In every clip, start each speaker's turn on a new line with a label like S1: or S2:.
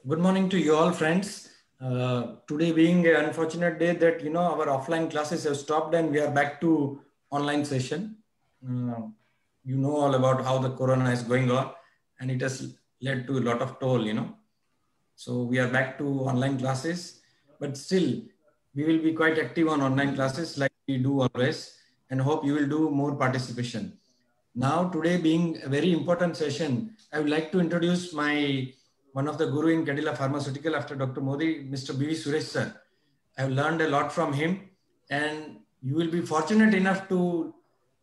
S1: Good morning to you all, friends. Today being an unfortunate day that our offline classes have stopped and we are back to online session. You know all about how the corona is going on, and it has led to a lot of toll. So we are back to online classes, but still we will be quite active on online classes like we do always, and hope you will do more participation. Now, today being a very important session, I would like to introduce my one of the guru in Cadila Pharmaceutical after Dr. Modi, Mr. B.V. Suresh sir. I have learned a lot from him, and you will be fortunate enough to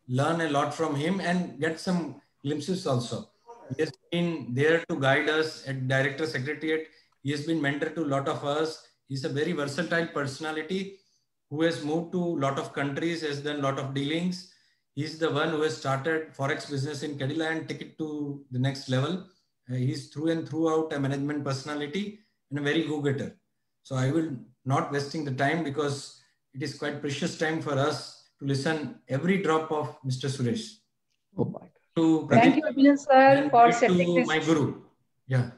S1: learn a lot from him and get some glimpses also. He has been there to guide us at Director Secretariat. He has been mentor to a lot of us. He's a very versatile personality who has moved to a lot of countries, has done a lot of dealings. He's the one who has started Forex business in Cadila and take it to the next level. He's through and throughout a management personality and a very go-getter. So I will not wasting the time because it is quite precious time for us to listen every drop of Mr. Suresh.
S2: Oh my God.
S1: To
S3: Thank you, Abhinan sir, for setting this.
S1: My guru. Yeah.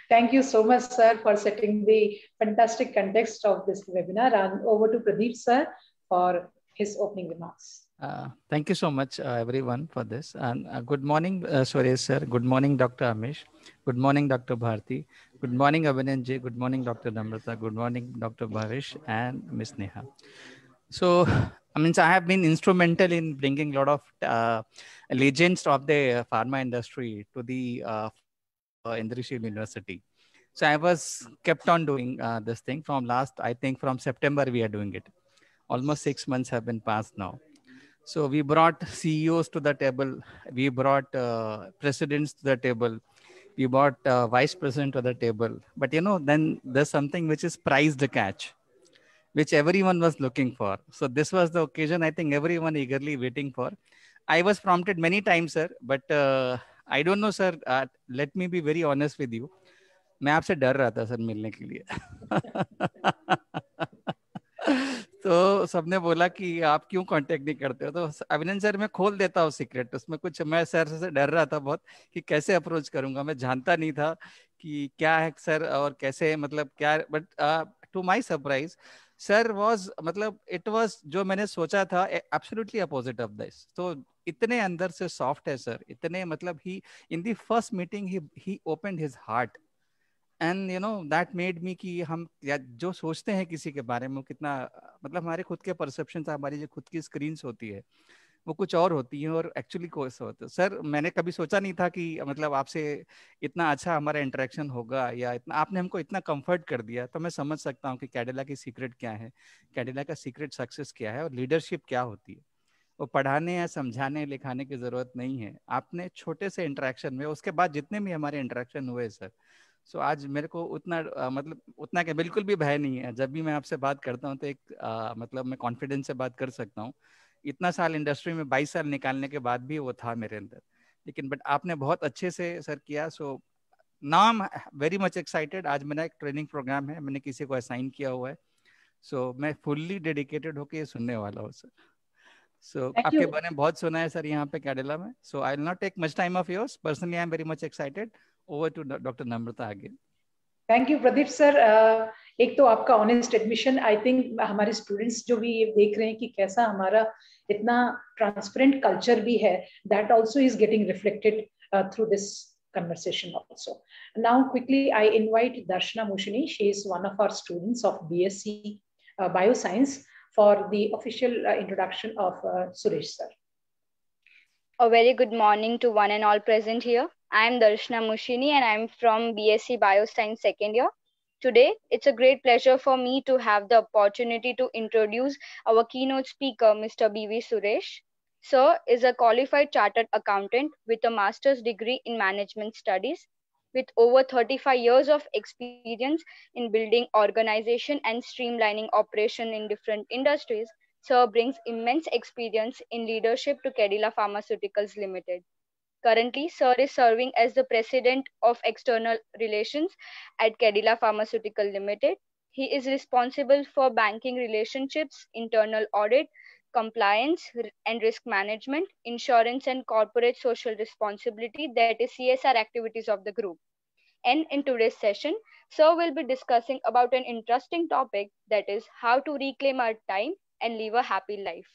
S3: Thank you so much, sir, for setting the fantastic context of this webinar. And over to Pradeep, sir, for his opening remarks.
S2: Thank you so much, everyone, for this. And good morning, Suresh sir. Good morning, Dr. Amish. Good morning, Dr. Bharti. Good morning, Abhinanji. Good morning, Dr. Namrata. Good morning, Dr. Bhavish and Miss Neha. So, I have been instrumental in bringing a lot of legends of the pharma industry to the Indrishiv University. So I was kept on doing this thing from I think from September we are doing it. Almost 6 months have been passed now. So we brought CEOs to the table. We brought presidents to the table. We brought vice president to the table. But then there's something which is prize the catch, which everyone was looking for. So this was the occasion I think everyone eagerly waiting for. I was prompted many times, sir, but I don't know, sir. Let me be very honest with you. मैं आपसे डर रहा था sir मिलने के लिए तो सबने बोला कि आप क्यों कांटेक्ट नहीं करते हो, तो अभिनंदन सर मैं खोल देता हूँ सीक्रेट उसमें कुछ। मैं सर से डर रहा था बहुत कि कैसे अप्रोच करूंगा, मैं जानता नहीं था कि क्या है सर और कैसे मतलब क्या, but to my surprise sir was मतलब इट वाज जो मैंने सोचा था एब्सोल्युटली अपोजिट ऑफ दिस। तो इतने अंदर से सॉफ्ट है सर, इतने मतलब ही इन द फर्स्ट मीटिंग ही opened his heart and that made me कि हम जो सोचते हैं किसी के बारे में वो कितना मतलब हमारे खुद के परसेप्शन, हमारी जो खुद की स्क्रीन्स होती है वो कुछ और होती है और एक्चुअली कोई होता है। सर मैंने कभी सोचा नहीं था कि मतलब आपसे इतना अच्छा हमारा इंटरेक्शन होगा या इतना आपने हमको इतना कंफर्ट कर दिया। तो मैं समझ सकता हूँ कि कैडिला की सीक्रेट क्या है, कैडिला का सीक्रेट सक्सेस क्या है और लीडरशिप क्या होती है। वो पढ़ाने या समझाने लिखाने की जरूरत नहीं है, आपने छोटे से इंटरेक्शन में उसके बाद जितने भी हमारे इंटरेक्शन हुए सर, सो आज मेरे को उतना मतलब उतना क्या बिल्कुल भी भय नहीं है। जब भी मैं आपसे बात करता हूँ तो एक मतलब मैं कॉन्फिडेंस से बात कर सकता हूँ। इतना साल इंडस्ट्री में 22 साल निकालने के बाद भी वो था मेरे अंदर, लेकिन बट आपने बहुत अच्छे से सर किया। So now I am very much excited. आज मेरा एक ट्रेनिंग प्रोग्राम है, मैंने किसी को असाइन किया हुआ है। सो मैं फुल्ली डेडिकेटेड होकर सुनने वाला हूँ सर। सो आपके बारे में बहुत सुना है सर यहाँ पे कैडिला में। So I will not take much time of yours, personally I am very much excited. Over to doctor Namrata again.
S3: Thank you Pradeep sir. एक तो आपका ऑनेस्ट एडमिशन, आई थिंक हमारे स्टूडेंट्स जो भी देख रहे हैं कि कैसा हमारा इतना ट्रांसपेरेंट कल्चर भी है, that also is getting reflected through this conversation also. Now quickly I invite Darshana Mushini. She is one of our students of BSc Bioscience for the official introduction of Suresh sir.
S4: A very good morning to one and all present here. I am Darshana Mushini and I am from BSc Bioscience second year. Today, it's a great pleasure for me to have the opportunity to introduce our keynote speaker, Mr. B.V. Suresh. Sir is a qualified chartered accountant with a master's degree in management studies. With over 35 years of experience in building organization and streamlining operation in different industries, Sir brings immense experience in leadership to Cadila Pharmaceuticals Limited. Currently, Sir is serving as the President of External Relations at Cadila Pharmaceutical Limited. He is responsible for banking relationships, internal audit, compliance and risk management, insurance and corporate social responsibility, that is CSR activities of the group. And in today's session, Sir will be discussing about an interesting topic, that is how to reclaim our time and live a happy life.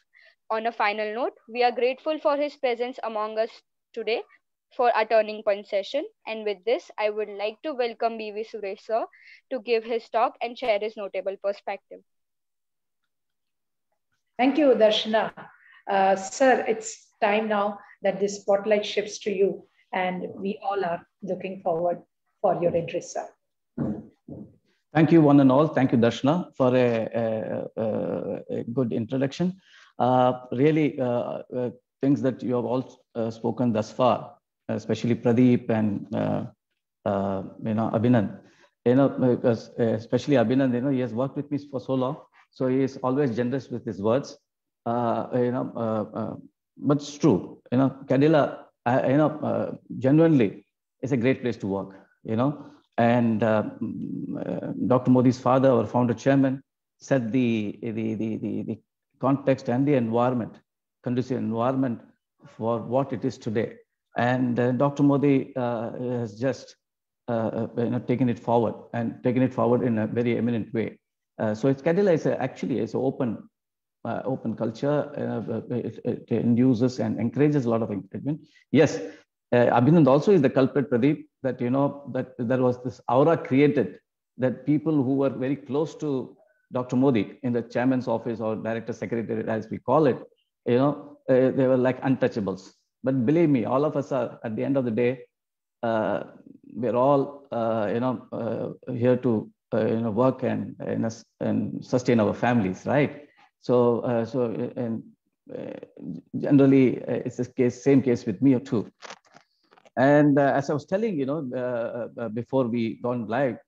S4: On a final note, we are grateful for his presence among us today for our Turning Point session. And with this, I would like to welcome B.V. Suresh Sir to give his talk and share his notable perspective.
S3: Thank you, Darshana. Sir, it's time now that the spotlight shifts to you, and we all are looking forward for your interest, sir.
S5: Thank you, one and all. Thank you, Darshana, for a good introduction. Really, things that you have all spoken thus far, especially Pradeep and Abhinand. Because especially Abhinand, he has worked with me for so long, so he is always generous with his words. But it's true. Cadila, genuinely, is a great place to work. And Dr. Modi's father, our founder chairman, set the context and the environment, conducive environment for what it is today. And Dr. Modi has just taken it forward in a very eminent way. So Cadila is actually an open culture. It induces and encourages a lot of engagement. Yes, Abhinand also is the culprit, Pradeep, that that there was this aura created that people who were very close to Dr. Modi in the chairman's office or director secretary, as we call it, they were like untouchables. But believe me, all of us are, at the end of the day, we're all here to work and sustain our families, right? So generally it's the same case with me too. And as I was telling before we gone live,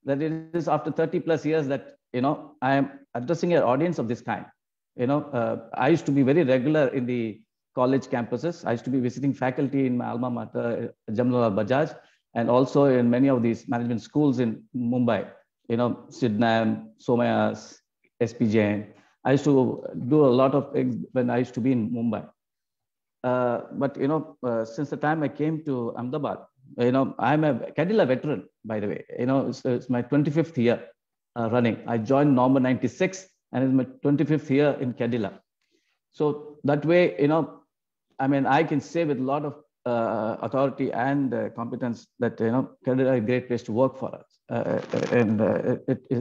S5: that it is after 30 plus years that I am addressing an audience of this kind. I used to be very regular in the college campuses. I used to be visiting faculty in my alma mater, Jamnalal Bajaj, and also in many of these management schools in Mumbai, Sidnam, Somayas, SP Jain. I used to do a lot of things when I used to be in Mumbai. But since the time I came to Ahmedabad, I'm a Cadila veteran, by the way. It's my 25th year running. I joined November '96, and it's my 25th year in Cadila. So that way, I can say with a lot of authority and competence that Cadila is a great place to work for us, and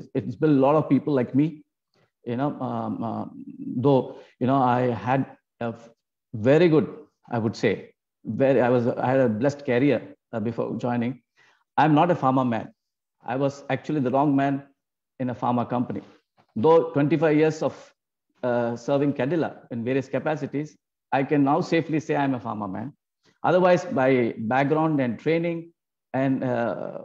S5: it's built a lot of people like me. Though I had a very good, I would say, I had a blessed career before joining. I'm not a pharma man. I was actually the wrong man in a pharma company. Though 25 years of serving Cadila in various capacities, I can now safely say I'm a pharma man. Otherwise, by background and training and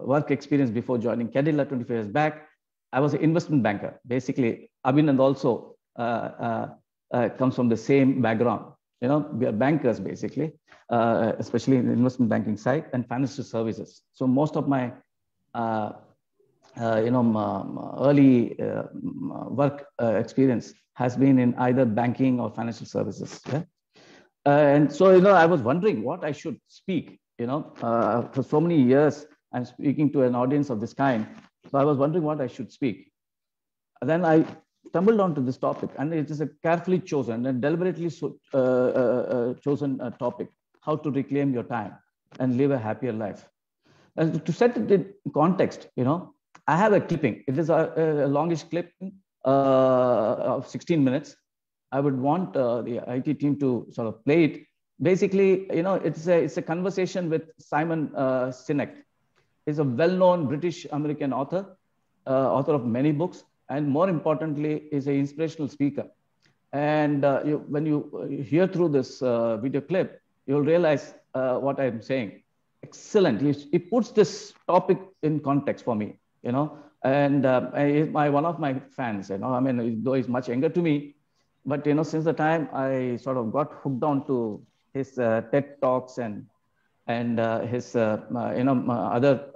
S5: work experience before joining Cadila 25 years back, I was an investment banker. Basically, Abhinand also comes from the same background. We are bankers basically, especially in the investment banking side and financial services. So most of my early work experience has been in either banking or financial services. Yeah? And so, I was wondering what I should speak, for so many years, I'm speaking to an audience of this kind. So I was wondering what I should speak. And then I stumbled onto this topic, and it is a carefully chosen and deliberately chosen topic, how to reclaim your time and live a happier life. And to set it in context, I have a clipping. It is a longish clip of 16 minutes. I would want the IT team to sort of play it. Basically, it's a conversation with Simon Sinek. He's a well-known British-American author of many books, and more importantly, is an inspirational speaker. And when you hear through this video clip, you'll realize what I'm saying. Excellent. He puts this topic in context for me, and he's one of my fans, though he's much younger to me, but, since the time I sort of got hooked on to his TED Talks and his, other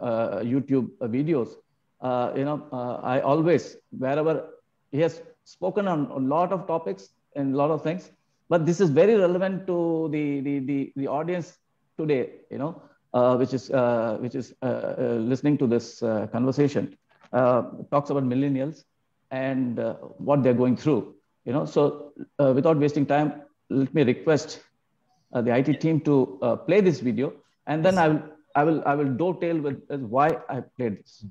S5: YouTube videos, I always, wherever he has spoken on a lot of topics and a lot of things, but this is very relevant to the audience today, which is listening to this conversation, talks about millennials and what they're going through. So without wasting time, let me request the IT team to play this video, and then I will dovetail with why I played this.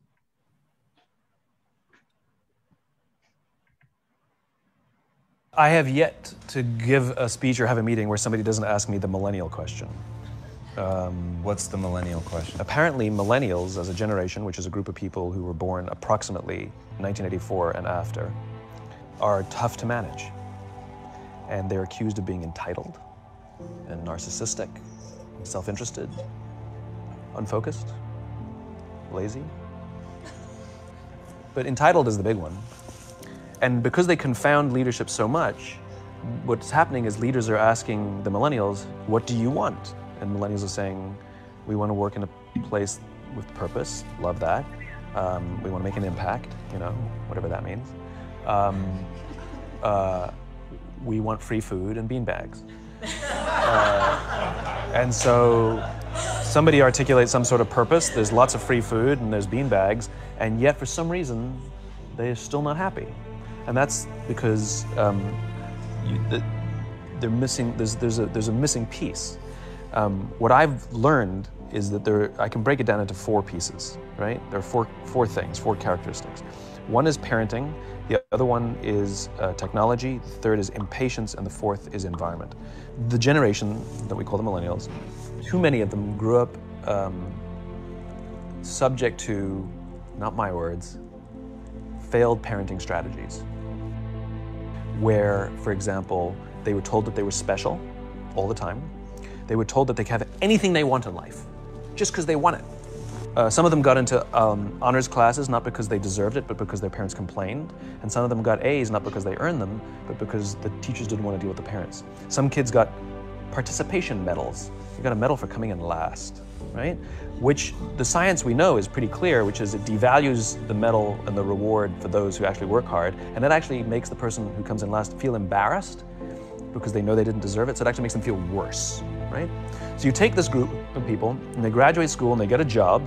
S6: I have yet to give a speech or have a meeting where somebody doesn't ask me the millennial question.
S7: What's the millennial question?
S6: Apparently, millennials as a generation, which is a group of people who were born approximately 1984 and after, are tough to manage. And they're accused of being entitled and narcissistic, self-interested, unfocused, lazy. But entitled is the big one. And because they confound leadership so much, what's happening is leaders are asking the millennials, what do you want? And millennials are saying, we want to work in a place with purpose, love that. We want to make an impact, whatever that means. We want free food and beanbags. And so somebody articulates some sort of purpose, there's lots of free food and there's beanbags, and yet for some reason, they're still not happy. And that's because they're missing, there's a missing piece. What I've learned is that I can break it down into 4 pieces, right? There are four things, 4 characteristics. One is parenting, the other one is technology, the third is impatience, and the fourth is environment. The generation that we call the millennials, too many of them grew up subject to, not my words, failed parenting strategies, where, for example, they were told that they were special all the time. They were told that they could have anything they want in life, just because they want it. Some of them got into honors classes, not because they deserved it, but because their parents complained. And some of them got A's, not because they earned them, but because the teachers didn't want to deal with the parents. Some kids got participation medals. You got a medal for coming in last, right? Which the science we know is pretty clear, which is it devalues the medal and the reward for those who actually work hard. And it actually makes the person who comes in last feel embarrassed because they know they didn't deserve it. So it actually makes them feel worse, right? So you take this group of people and they graduate school and they get a job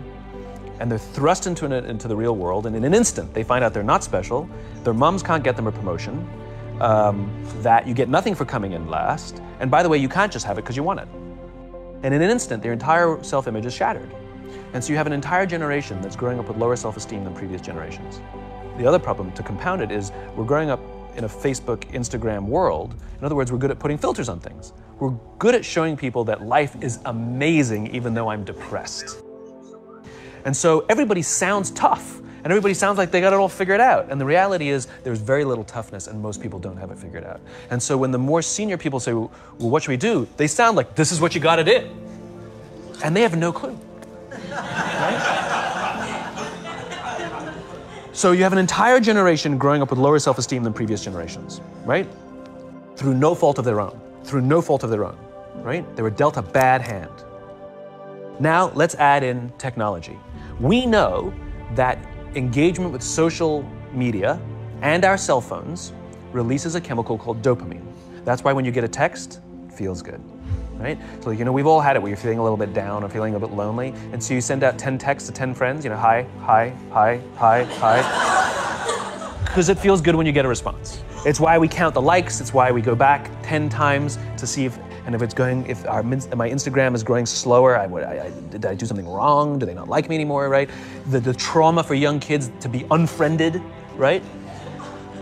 S6: and they're thrust into the real world, and in an instant they find out they're not special, their moms can't get them a promotion, that you get nothing for coming in last, and by the way, you can't just have it because you want it. And in an instant, their entire self-image is shattered. And so you have an entire generation that's growing up with lower self-esteem than previous generations. The other problem, to compound it, is we're growing up in a Facebook, Instagram world. In other words, we're good at putting filters on things. We're good at showing people that life is amazing even though I'm depressed. And so everybody sounds tough, and everybody sounds like they got it all figured out. And the reality is there's very little toughness, and most people don't have it figured out. And so when the more senior people say, well, what should we do? They sound like, this is what you gotta do. And they have no clue. Right? So you have an entire generation growing up with lower self-esteem than previous generations, right? Through no fault of their own. Through no fault of their own, right? They were dealt a bad hand. Now let's add in technology. We know that engagement with social media and our cell phones releases a chemical called dopamine. That's why when you get a text, it feels good, right? So, we've all had it where you're feeling a little bit down or feeling a bit lonely, and so you send out 10 texts to 10 friends, hi, hi, hi, hi, hi, because it feels good when you get a response. It's why we count the likes, it's why we go back 10 times to see if my Instagram is growing slower, did I do something wrong? Do they not like me anymore, right? The trauma for young kids to be unfriended, right?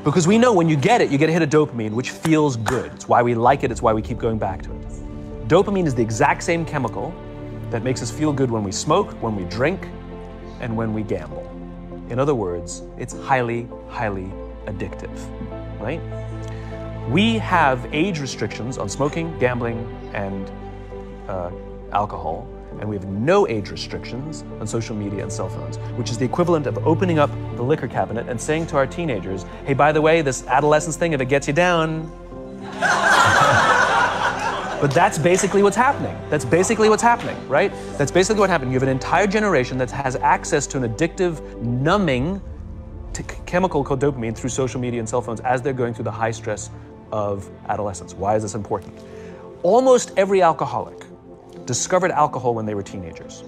S6: Because we know when you get a hit of dopamine, which feels good. It's why we like it, it's why we keep going back to it. Dopamine is the exact same chemical that makes us feel good when we smoke, when we drink, and when we gamble. In other words, it's highly, highly addictive, right? We have age restrictions on smoking, gambling, and alcohol, and we have no age restrictions on social media and cell phones, which is the equivalent of opening up the liquor cabinet and saying to our teenagers, hey, by the way, this adolescence thing, if it gets you down. But that's basically what's happening. That's basically what's happening, right? That's basically what happened. You have an entire generation that has access to an addictive, numbing chemical called dopamine through social media and cell phones as they're going through the high stress of adolescence. Why is this important? Almost every alcoholic discovered alcohol when they were teenagers.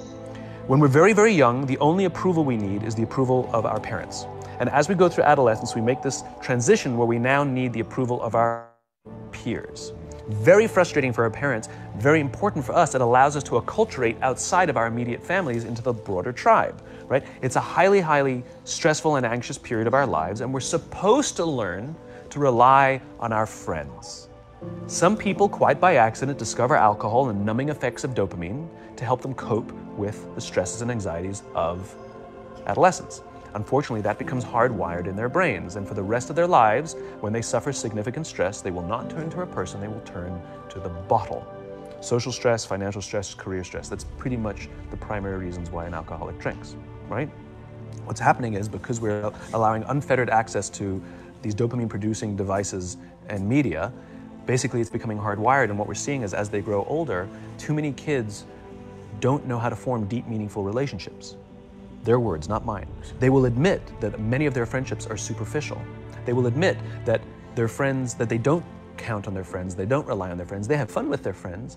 S6: When we're very, very young, the only approval we need is the approval of our parents. And as we go through adolescence, we make this transition where we now need the approval of our peers. Very frustrating for our parents, very important for us. It allows us to acculturate outside of our immediate families into the broader tribe, right? It's a highly, highly stressful and anxious period of our lives, and we're supposed to learn to rely on our friends. Some people, quite by accident, discover alcohol and numbing effects of dopamine to help them cope with the stresses and anxieties of adolescence. Unfortunately, that becomes hardwired in their brains, and for the rest of their lives, when they suffer significant stress, they will not turn to a person, they will turn to the bottle. Social stress, financial stress, career stress, that's pretty much the primary reasons why an alcoholic drinks, right? What's happening is because we're allowing unfettered access to these dopamine-producing devices and media, basically it's becoming hardwired, and what we're seeing is as they grow older, too many kids don't know how to form deep, meaningful relationships. Their words, not mine. They will admit that many of their friendships are superficial. They will admit that their friends, that they don't count on their friends, they don't rely on their friends, they have fun with their friends,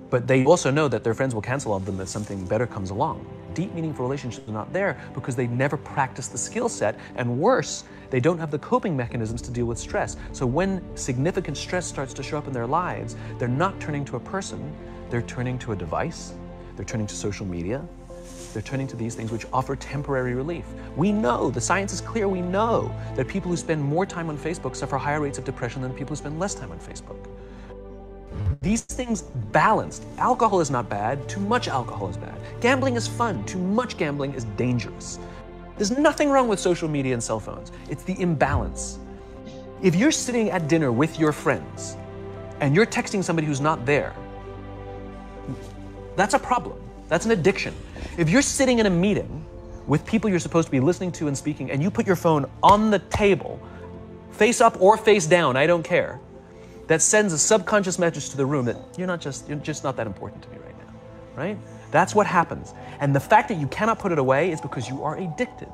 S6: but they also know that their friends will cancel on them if something better comes along. Deep, meaningful relationships are not there because they never practice the skill set, and worse, they don't have the coping mechanisms to deal with stress. So when significant stress starts to show up in their lives, they're not turning to a person, they're turning to a device, they're turning to social media, they're turning to these things which offer temporary relief. We know, the science is clear, we know that people who spend more time on Facebook suffer higher rates of depression than people who spend less time on Facebook. These things balanced. Alcohol is not bad, too much alcohol is bad. Gambling is fun, too much gambling is dangerous. There's nothing wrong with social media and cell phones. It's the imbalance. If you're sitting at dinner with your friends and you're texting somebody who's not there, that's a problem. That's an addiction. If you're sitting in a meeting with people you're supposed to be listening to and speaking, and you put your phone on the table, face up or face down, I don't care, that sends a subconscious message to the room that you're just not that important to me right now, right? That's what happens. And the fact that you cannot put it away is because you are addicted,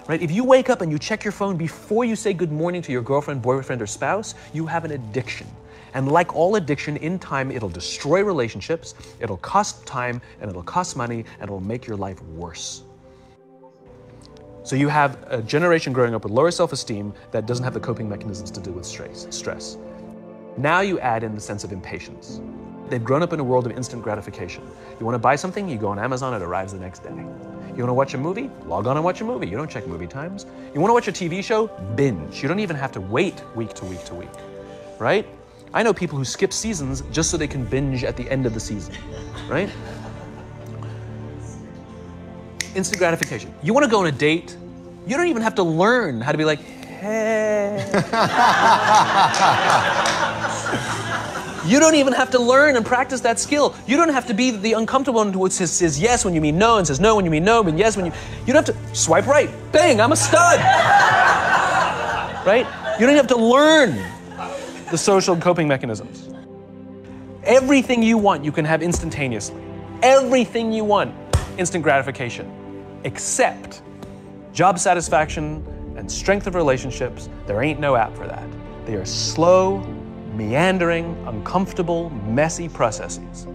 S6: right? If you wake up and you check your phone before you say good morning to your girlfriend, boyfriend, or spouse, you have an addiction. And like all addiction, in time, it'll destroy relationships, it'll cost time, and it'll cost money, and it'll make your life worse. So you have a generation growing up with lower self-esteem that doesn't have the coping mechanisms to deal with stress. Now you add in the sense of impatience. They've grown up in a world of instant gratification. You want to buy something, you go on Amazon, it arrives the next day. You want to watch a movie? Log on and watch a movie. You don't check movie times. You want to watch a TV show? Binge. You don't even have to wait week to week to week, right? I know people who skip seasons just so they can binge at the end of the season, right? Instant gratification. You want to go on a date? You don't even have to learn how to be like, hey. You don't even have to learn and practice that skill. You don't have to be the uncomfortable one who says yes when you mean no and says no when you mean no and yes when you don't have to swipe right. Bang, I'm a stud. Right? You don't have to learn the social coping mechanisms. Everything you want, you can have instantaneously. Everything you want, instant gratification. Except job satisfaction and strength of relationships, there ain't no app for that. They are slow, meandering, uncomfortable, messy processes.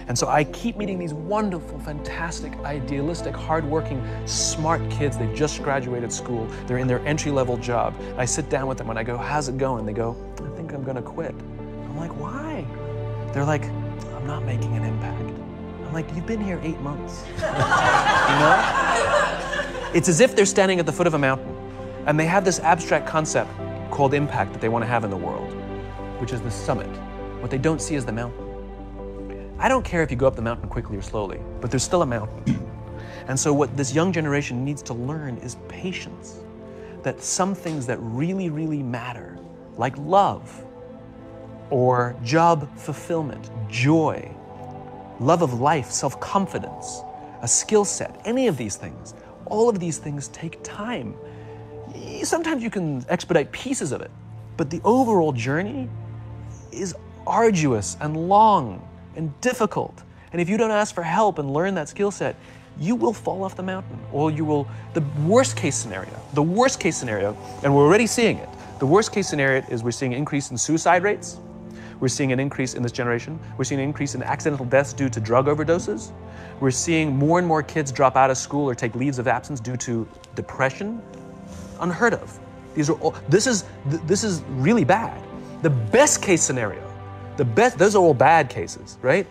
S6: And so I keep meeting these wonderful, fantastic, idealistic, hardworking, smart kids. They've just graduated school. They're in their entry-level job. I sit down with them and I go, how's it going? They go, I think I'm gonna quit. I'm like, why? They're like, I'm not making an impact. I'm like, you've been here 8 months. You know? It's as if they're standing at the foot of a mountain and they have this abstract concept called impact that they want to have in the world, which is the summit. What they don't see is the mountain. I don't care if you go up the mountain quickly or slowly, but there's still a mountain. And so what this young generation needs to learn is patience. That some things that really, really matter, like love, or job fulfillment, joy, love of life, self-confidence, a skill set, any of these things, all of these things take time. Sometimes you can expedite pieces of it, but the overall journey is arduous and long and difficult. And if you don't ask for help and learn that skill set, you will fall off the mountain, or you will, the worst case scenario, and we're already seeing it, the worst case scenario is we're seeing an increase in suicide rates, We're seeing an increase in this generation. We're seeing an increase in accidental deaths due to drug overdoses. We're seeing more and more kids drop out of school or take leaves of absence due to depression. Unheard of. This is really bad. The best case scenario, those are all bad cases, right?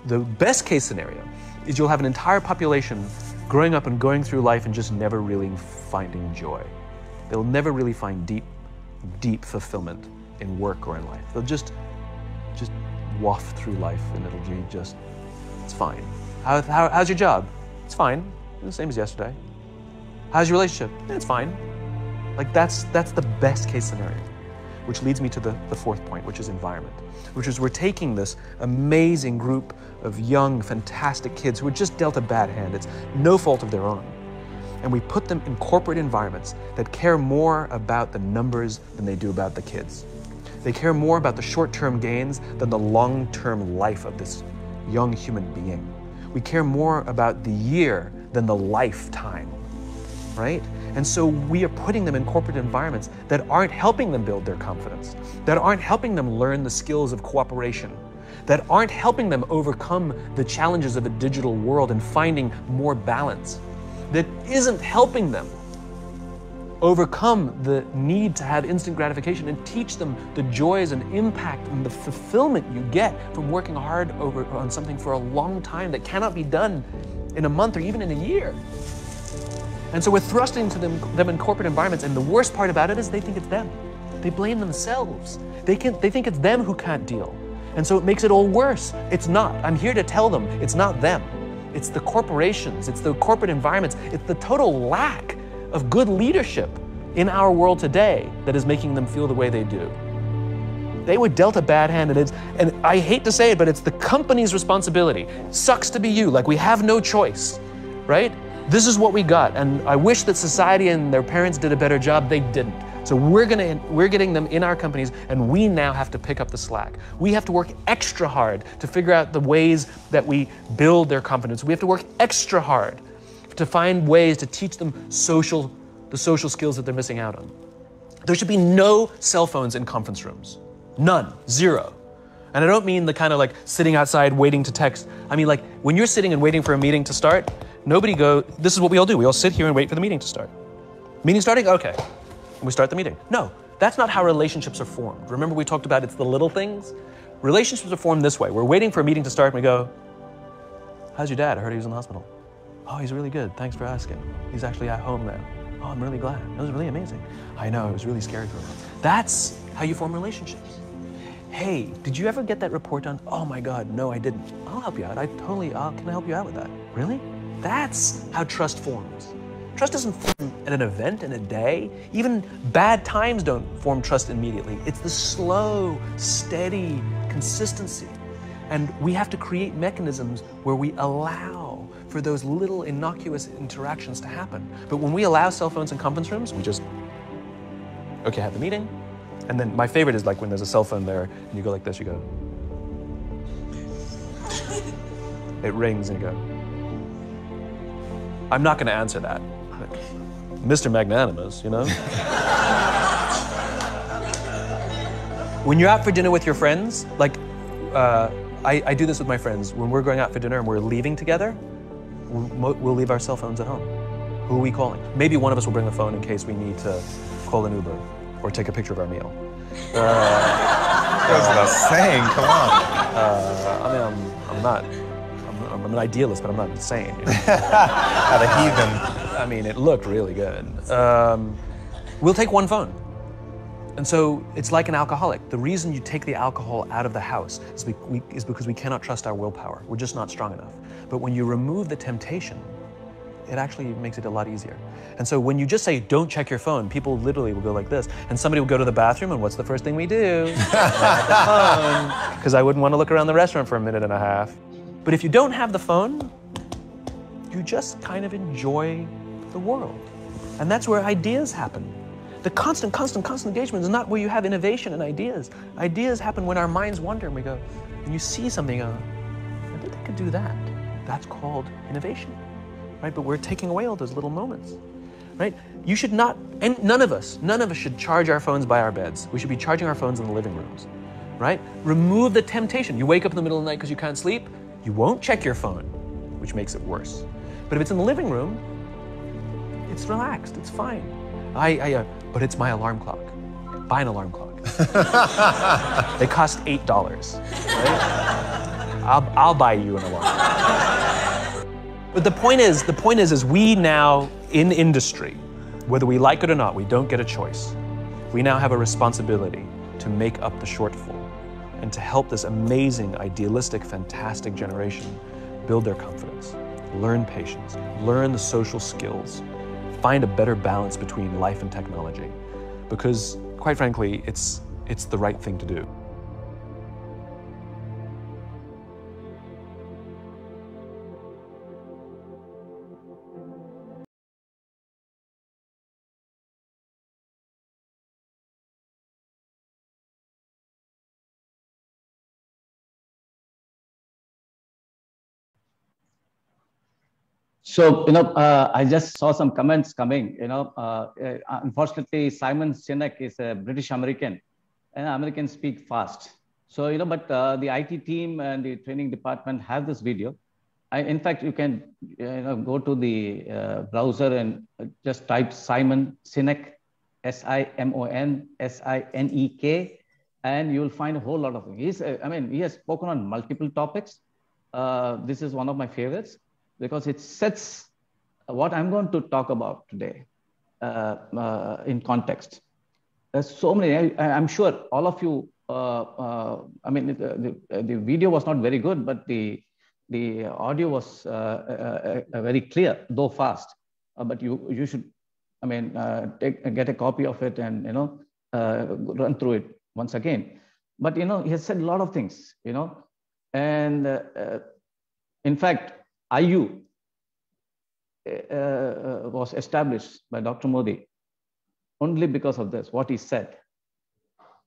S6: The best case scenario is you'll have an entire population growing up and going through life and just never really finding joy. They'll never really find deep fulfillment in work or in life. They'll just waft through life and it'll be just, it's fine. How's your job? It's fine, the same as yesterday. How's your relationship? It's fine. Like that's the best case scenario, which leads me to the fourth point, which is environment, which is we're taking this amazing group of young, fantastic kids who were just dealt a bad hand. It's no fault of their own. And we put them in corporate environments that care more about the numbers than they do about the kids. They care more about the short-term gains than the long-term life of this young human being. We care more about the year than the lifetime, right? And so we are putting them in corporate environments that aren't helping them build their confidence, that aren't helping them learn the skills of cooperation, that aren't helping them overcome the challenges of a digital world and finding more balance, that isn't helping them overcome the need to have instant gratification and teach them the joys and impact and the fulfillment you get from working hard on something for a long time that cannot be done in a month or even in a year. And so we're thrusting to them in corporate environments, and the worst part about it is they think it's them. They blame themselves. They think it's them who can't deal. And so it makes it all worse. It's not. I'm here to tell them it's not them. It's the corporations, it's the corporate environments, it's the total lack of good leadership in our world today that is making them feel the way they do. They were dealt a bad hand, and I hate to say it, but it's the company's responsibility. Sucks to be you, like we have no choice, right? This is what we got, and I wish that society and their parents did a better job. They didn't. So we're getting them in our companies, and we now have to pick up the slack. We have to work extra hard to figure out the ways that we build their confidence. We have to work extra hard to find ways to teach them the social skills that they're missing out on. There should be no cell phones in conference rooms. None. Zero. And I don't mean the kind of like sitting outside waiting to text. I mean like when you're sitting and waiting for a meeting to start, this is what we all do. We all sit here and wait for the meeting to start. Meeting starting? Okay. And we start the meeting. No, that's not how relationships are formed. Remember we talked about it's the little things? Relationships are formed this way. We're waiting for a meeting to start and we go, how's your dad? I heard he was in the hospital. Oh, he's really good. Thanks for asking. He's actually at home now. Oh, I'm really glad. It was really amazing. I know, it was really scary for him. That's how you form relationships. Hey, did you ever get that report done? Oh my God, no, I didn't. I'll help you out. Can I help you out with that? Really? That's how trust forms. Trust doesn't form at an event in a day. Even bad times don't form trust immediately. It's the slow, steady consistency. And we have to create mechanisms where we allow for those little innocuous interactions to happen. But when we allow cell phones in conference rooms, we just, okay, have the meeting. And then my favorite is like when there's a cell phone there and you go like this, you go. It rings and you go. I'm not gonna answer that. Mr. Magnanimous, you know? When you're out for dinner with your friends, like I do this with my friends. When we're going out for dinner and we're leaving together, we'll leave our cell phones at home. Who are we calling? Maybe one of us will bring the phone in case we need to call an Uber or take a picture of our meal.
S7: That goes without saying, come on.
S6: I'm an idealist, but I'm not insane. You know?
S7: Not a heathen.
S6: I mean, it looked really good. We'll take one phone. And so it's like an alcoholic. The reason you take the alcohol out of the house is because we cannot trust our willpower. We're just not strong enough. But when you remove the temptation, it actually makes it a lot easier. And so when you just say, don't check your phone, people literally will go like this. And somebody will go to the bathroom, and what's the first thing we do? Because I wouldn't want to look around the restaurant for a minute and a half. But if you don't have the phone, you just kind of enjoy the world. And that's where ideas happen. The constant engagement is not where you have innovation and ideas. Ideas happen when our minds wander and we go, and you see something, I bet they could do that. That's called innovation, right? But we're taking away all those little moments, right? You should not, and none of us should charge our phones by our beds. We should be charging our phones in the living rooms. right? Remove the temptation. You wake up in the middle of the night because you can't sleep, you won't check your phone, which makes it worse. But if it's in the living room, it's relaxed, it's fine. But it's my alarm clock. Buy an alarm clock. They cost $8, right? I'll buy you an alarm clock. But the point is we now in industry, whether we like it or not, we don't get a choice. We now have a responsibility to make up the shortfall and to help this amazing, idealistic, fantastic generation build their confidence, learn patience, learn the social skills, find a better balance between life and technology. Because, quite frankly, it's the right thing to do.
S5: So, I just saw some comments coming, unfortunately, Simon Sinek is a British American, and Americans speak fast. So, but the IT team and the training department have this video. In fact, you can go to the browser and just type Simon Sinek, SIMON SINEK, and you'll find a whole lot of things. He has spoken on multiple topics. This is one of my favorites, because it sets what I'm going to talk about today in context. There's so many, I'm sure all of you, the video was not very good, but the audio was very clear, though fast. But you should, get a copy of it and, run through it once again. But, he has said a lot of things, and in fact, IU was established by Dr. Modi only because of this, what he said.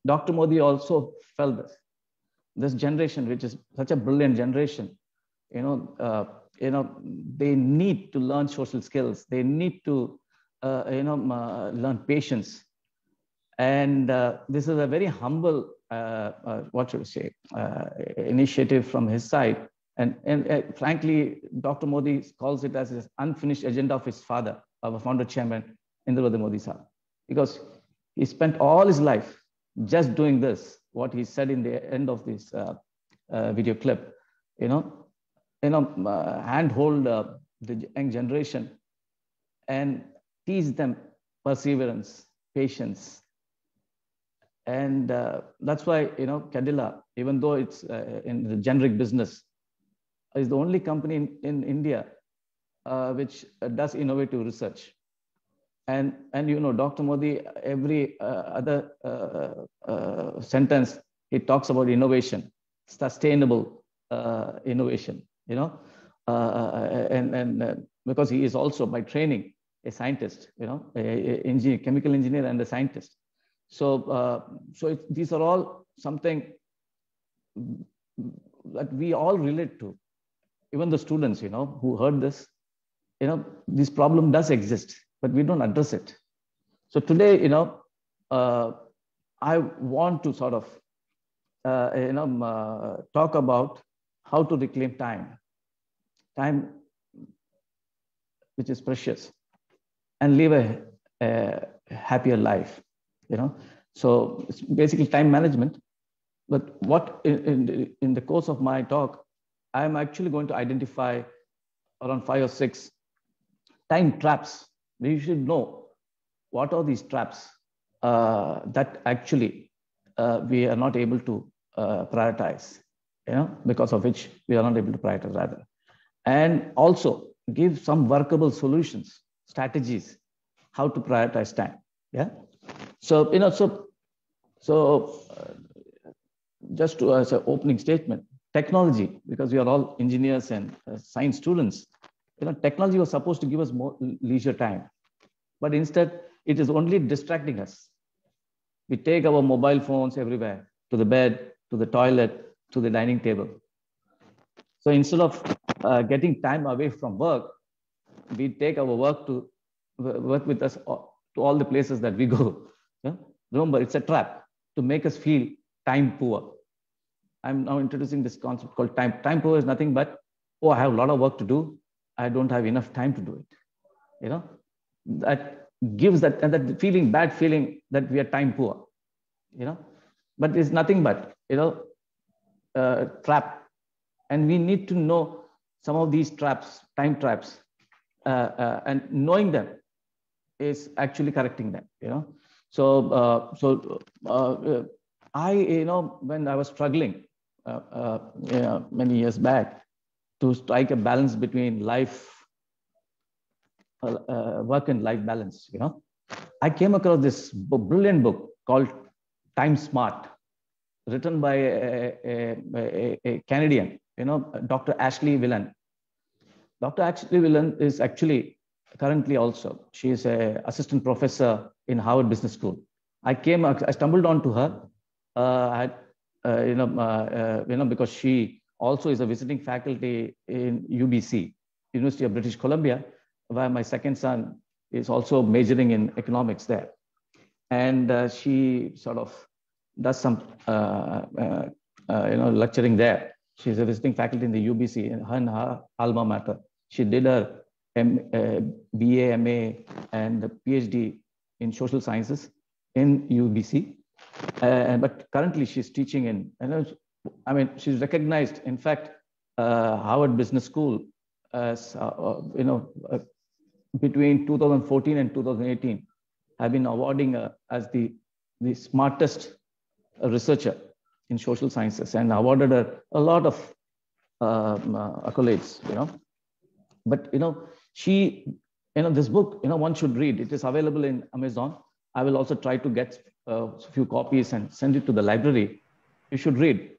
S5: Dr. Modi also felt this generation, which is such a brilliant generation, they need to learn social skills. They need to, learn patience. And this is a very humble, initiative from his side. And frankly, Dr. Modi calls it as his unfinished agenda of his father, our founder chairman, Indra Modi Sahab, because he spent all his life just doing this, what he said in the end of this video clip, handhold the young generation and teach them perseverance, patience. And that's why, Cadila, even though it's in the generic business, is the only company in India which does innovative research. And Dr. Modi, every other sentence, he talks about innovation, sustainable innovation, and because he is also by training a scientist, a chemical engineer and a scientist. So, these are all something that we all relate to. Even the students, who heard this, this problem does exist, but we don't address it. So today, I want to sort of, talk about how to reclaim time which is precious, and live a happier life, So it's basically time management. But what in the course of my talk, I'm actually going to identify around 5 or 6 time traps. We should know what are these traps that actually we are not able to prioritize, because of which we are not able to prioritize rather. And also give some workable solutions, strategies, how to prioritize time. Yeah. So, just to as an opening statement, technology, because we are all engineers and science students, technology was supposed to give us more leisure time, but instead it is only distracting us. We take our mobile phones everywhere, to the bed, to the toilet, to the dining table. So instead of getting time away from work, we take our work to work with us to all the places that we go. Yeah? Remember, it's a trap to make us feel time poor. I'm now introducing this concept called time. Time poor is nothing but, oh, I have a lot of work to do. I don't have enough time to do it. That gives that, and that feeling, bad feeling that we are time poor, but it's nothing but, trap. And we need to know some of these traps, time traps, and knowing them is actually correcting them, So I, when I was struggling many years back to strike a balance between life, work and life balance, I came across this brilliant book called Time Smart, written by a Canadian, Dr. Ashley Willan. Dr. Ashley Willan is actually currently also, she is an assistant professor in Harvard Business School. I stumbled onto her, because she also is a visiting faculty in UBC, University of British Columbia, where my second son is also majoring in economics there. And she sort of does some, lecturing there. She's a visiting faculty in the UBC, in her alma mater. She did her BA, MA, and the PhD in social sciences in UBC. But currently she's teaching in, she's recognized, in fact, Harvard Business School as, between 2014 and 2018, have been awarding as the smartest researcher in social sciences, and awarded her a lot of accolades, But, she, this book, one should read. It is available in Amazon. I will also try to get a few copies and send it to the library. You should read.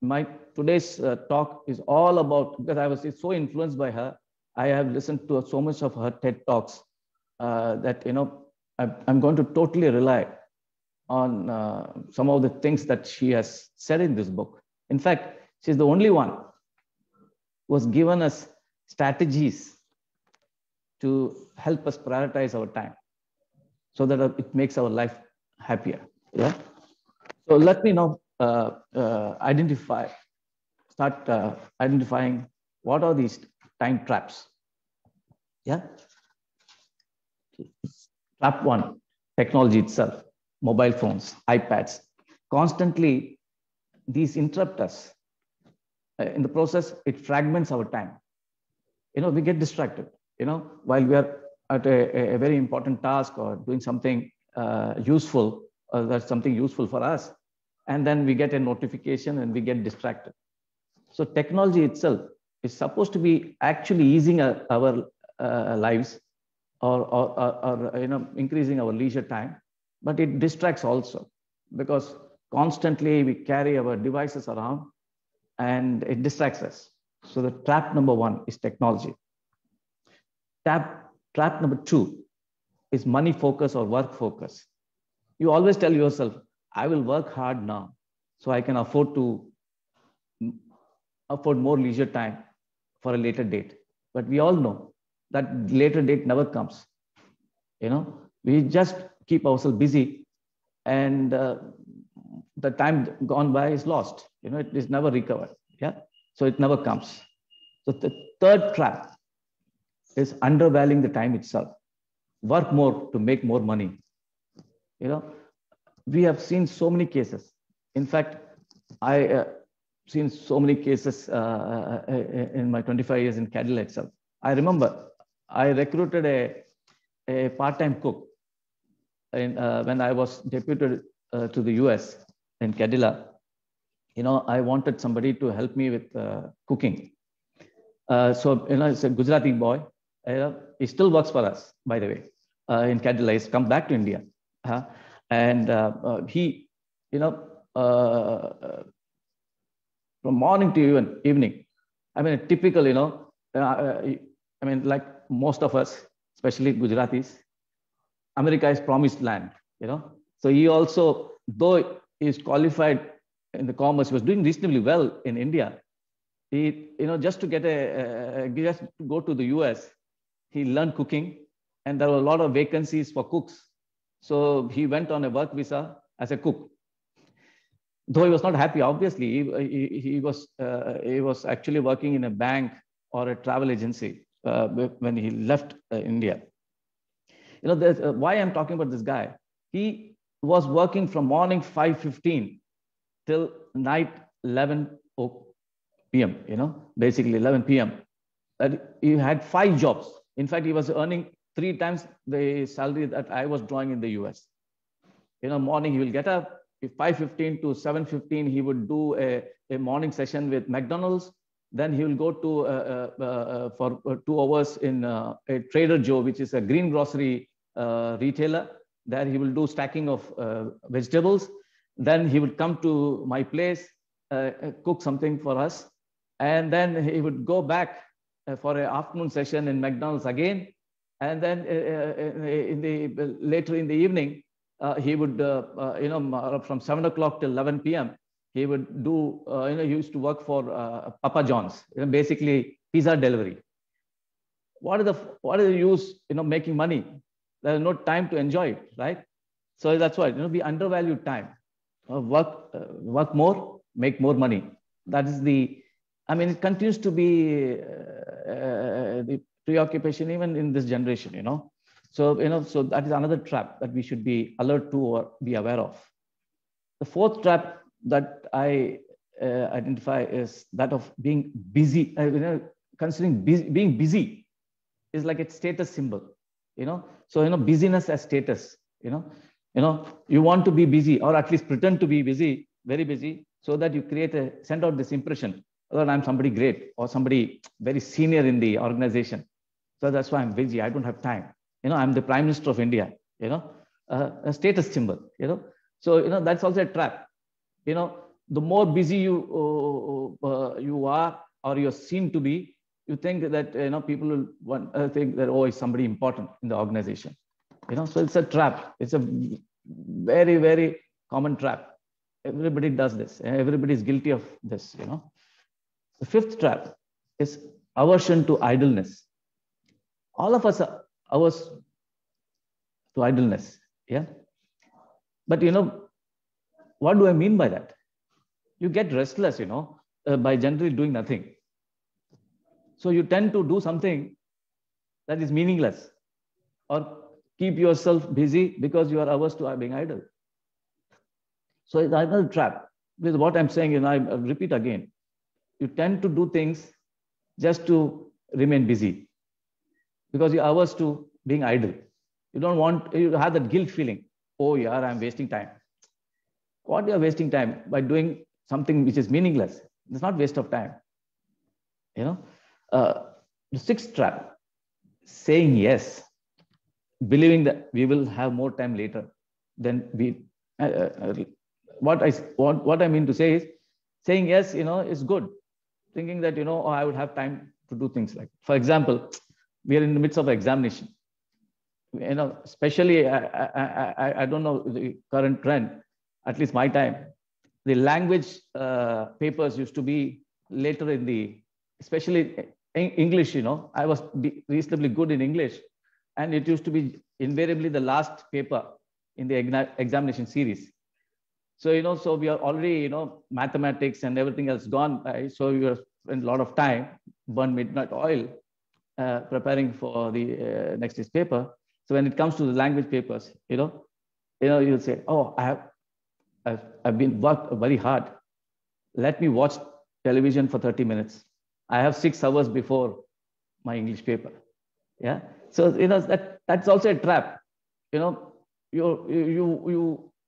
S5: My today's talk is all about, because I was so influenced by her. I have listened to so much of her TED Talks that, I'm going to totally rely on some of the things that she has said in this book. In fact, she's the only one who has given us strategies to help us prioritize our time so that it makes our life happier. Yeah. So let me now start identifying what are these time traps. Yeah. Trap one, technology itself, mobile phones, iPads. Constantly, these interrupt us. In the process, it fragments our time. We get distracted, while we are at a very important task or doing something useful, or that's something useful for us. And then we get a notification and we get distracted. So technology itself is supposed to be actually easing our lives or increasing our leisure time, but it distracts also, because constantly we carry our devices around and it distracts us. So the trap number one is technology. Trap number two is money focus or work focus. You always tell yourself, I will work hard now so I can afford more leisure time for a later date. But we all know that later date never comes. We just keep ourselves busy, and the time gone by is lost. It is never recovered. Yeah. So it never comes. So the third trap is undervaluing the time itself. Work more to make more money. We have seen so many cases. In fact, I seen so many cases in my 25 years in Cadila itself. I remember I recruited a part-time cook when I was deputed to the US in Cadila. I wanted somebody to help me with cooking. So, it's a Gujarati boy. He still works for us, by the way, in Cadila. He's come back to India. And he, from morning to evening, a typical, like most of us, especially Gujaratis, America is promised land, So he also, though he is qualified in the commerce, was doing reasonably well in India. He, just to get just to go to the US, he learned cooking, and there were a lot of vacancies for cooks. So he went on a work visa as a cook. though he was not happy, obviously, he was actually working in a bank or a travel agency when he left India. You know, why I'm talking about this guy. He was working from morning 5:15 till night 11 p.m., you know, basically 11 p.m. He had 5 jobs. In fact, he was earning 3 times the salary that I was drawing in the US. You know, morning he will get up, 5:15 to 7:15, he would do a morning session with McDonald's. Then he will go to for 2 hours in a Trader Joe, which is a green grocery retailer. There he will do stacking of vegetables. Then he would come to my place, cook something for us. And then he would go back for an afternoon session in McDonald's again. And then later in the evening, he would, from 7 o'clock till 11 p.m., he would do, he used to work for Papa John's, basically pizza delivery. What is the use, making money? There is no time to enjoy it, right? So that's why, we undervalue time. Work more, make more money. That is it continues to be the preoccupation even in this generation, So, so that is another trap that we should be alert to or be aware of. The fourth trap that I identify is that of being busy. Considering being busy is like a status symbol, So, busyness as status, you want to be busy or at least pretend to be busy, very busy, so that you send out this impression that I'm somebody great or somebody very senior in the organization. So that's why I'm busy. I don't have time. I'm the Prime Minister of India, a status symbol, So, that's also a trap. The more busy you are or you're seen to be, you think that, people will think that, oh, is somebody important in the organization. So it's a trap. It's a very, very common trap. Everybody does this. Everybody is guilty of this, The fifth trap is aversion to idleness. All of us are averse to idleness. Yeah. But, what do I mean by that? You get restless, by generally doing nothing. So you tend to do something that is meaningless or keep yourself busy because you are averse to being idle. So it's another trap. With what I'm saying, I repeat again. You tend to do things just to remain busy because you're averse to being idle. You have that guilt feeling. Oh, yeah, I'm wasting time. What you're wasting time by doing something which is meaningless? It's not waste of time. The sixth trap, saying yes, believing that we will have more time later than we. What I mean to say is, saying yes, is good. Thinking that I would have time to do things like. For example, we are in the midst of examination. Especially I don't know the current trend. At least my time, the language papers used to be later in especially English, I was reasonably good in English, and it used to be invariably the last paper in the examination series. So, so we are already, mathematics and everything else gone by. So we spent a lot of time, burn midnight oil, preparing for the next day's paper. So when it comes to the language papers, you'll say, oh, I've been worked very hard. Let me watch television for 30 minutes. I have 6 hours before my English paper. Yeah. So, that's also a trap. You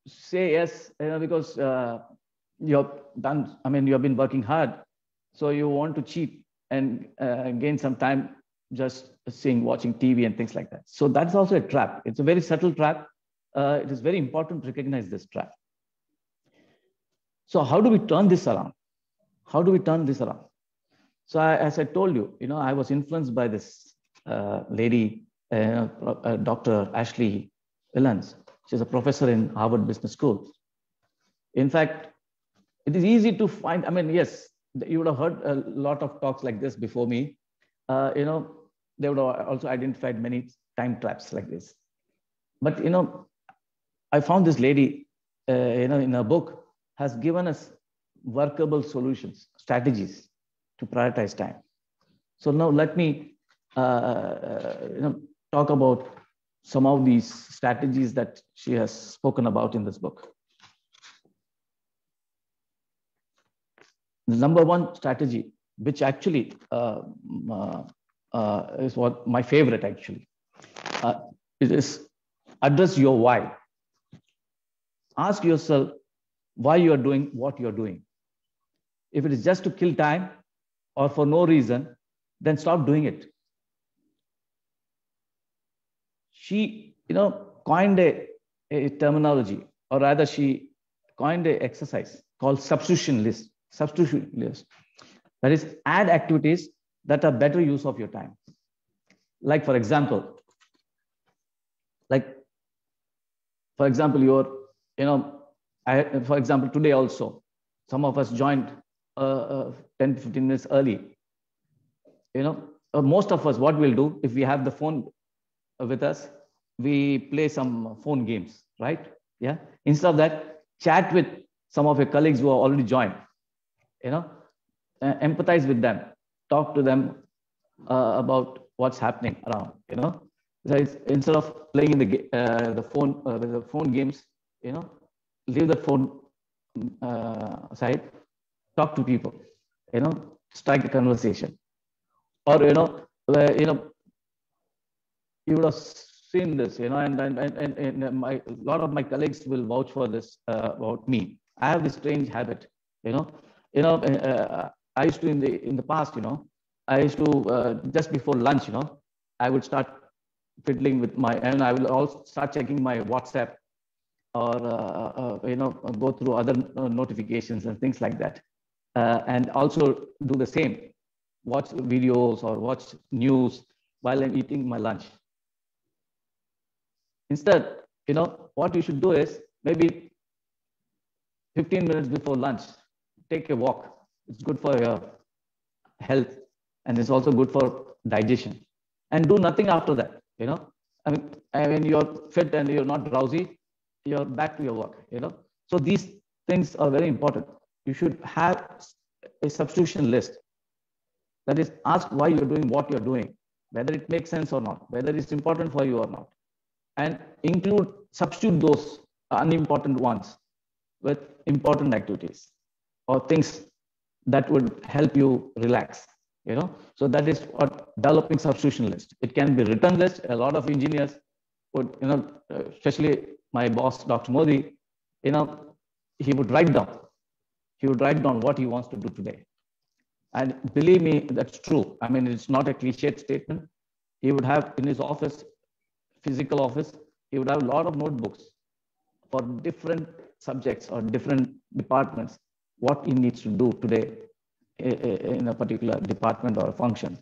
S5: say yes, because you have done, you have been working hard. So you want to cheat and gain some time just watching TV and things like that. So that's also a trap. It's a very subtle trap. It is very important to recognize this trap. So how do we turn this around? So as I told you, I was influenced by this lady, Dr. Ashley Whillans. She's a professor in Harvard Business School. In fact, it is easy to find, yes, you would have heard a lot of talks like this before me. They would have also identified many time traps like this. But, I found this lady, in her book, has given us workable solutions, strategies to prioritize time. So now let me talk about some of these strategies that she has spoken about in this book. The number one strategy, which actually is what my favorite actually, it is address your why. Ask yourself why you are doing what you are doing. If it is just to kill time or for no reason, then stop doing it. She, coined a terminology, or rather she coined an exercise called substitution list. Substitution list. That is, add activities that are better use of your time. Like for example, for example, today also, some of us joined 10 to 15 minutes early. Most of us, what we'll do, if we have the phone with us, we play some phone games, right? Yeah. Instead of that, chat with some of your colleagues who are already joined. Empathize with them, talk to them about what's happening around. So instead of playing in the phone games, leave the phone aside, talk to people, strike a conversation. Or you would have seen this, and a lot of my colleagues will vouch for this about me. I have this strange habit, I used to in the past, I used to just before lunch, I would start fiddling with and I will also start checking my WhatsApp or go through other notifications and things like that, and also do the same, watch videos or watch news while I'm eating my lunch. Instead, what you should do is maybe 15 minutes before lunch, take a walk. It's good for your health and it's also good for digestion. And do nothing after that. I mean, you're fit and you're not drowsy, you're back to your work. So these things are very important. You should have a substitution list. That is, ask why you're doing what you're doing, whether it makes sense or not, whether it's important for you or not, and substitute those unimportant ones with important activities or things that would help you relax. So that is what developing substitution list. It can be written list. A lot of engineers would, especially my boss, Dr. Modi, he would write down. He would write down what he wants to do today. And believe me, that's true. I mean, it's not a cliched statement. He would have in his office, physical office, he would have a lot of notebooks for different subjects or different departments, what he needs to do today in a particular department or a function.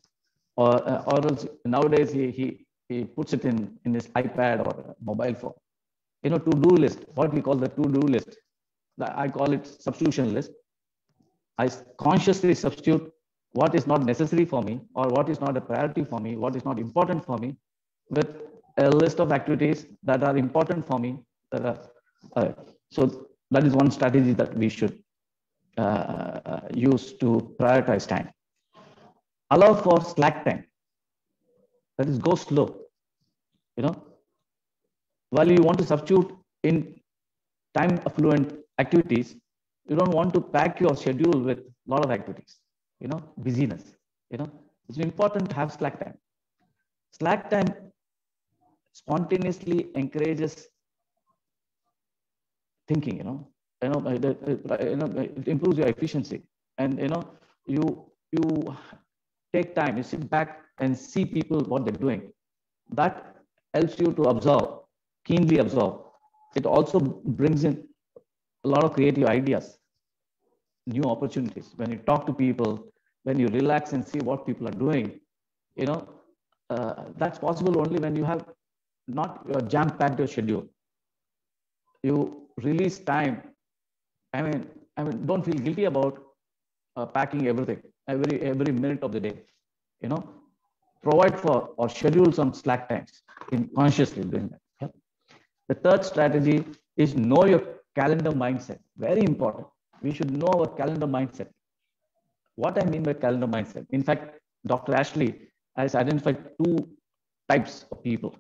S5: Or else nowadays he puts it in his iPad or mobile phone. To-do list, what we call the to-do list. I call it substitution list. I consciously substitute what is not necessary for me or what is not a priority for me, what is not important for me, with a list of activities that are important for me. So that is one strategy that we should use to prioritize time. Allow for slack time. That is, go slow. While you want to substitute in time affluent activities, you don't want to pack your schedule with a lot of activities, busyness. It's important to have slack time. Slack time spontaneously encourages thinking, it improves your efficiency. And, you take time, you sit back and see people, what they're doing. That helps you to observe, keenly observe. It also brings in a lot of creative ideas, new opportunities. When you talk to people, when you relax and see what people are doing, that's possible only when you have not jam-packed your schedule. You release time. I mean, don't feel guilty about packing everything, every minute of the day. Provide for or schedule some slack times in consciously doing that. Yeah? The third strategy is know your calendar mindset. Very important. We should know our calendar mindset. What I mean by calendar mindset. In fact, Dr. Ashley has identified two types of people: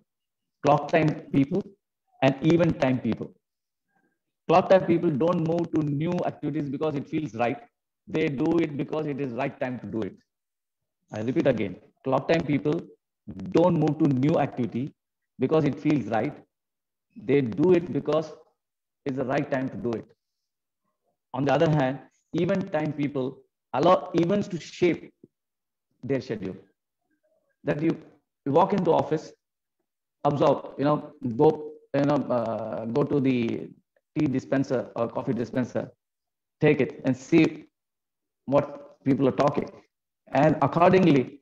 S5: clock time people and event time people. Clock time people don't move to new activities because it feels right. They do it because it is right time to do it. I repeat again, clock time people don't move to new activity because it feels right. They do it because it's the right time to do it. On the other hand, event time people allow events to shape their schedule. That you walk into office, observe, go to the tea dispenser or coffee dispenser, take it and see what people are talking. And accordingly,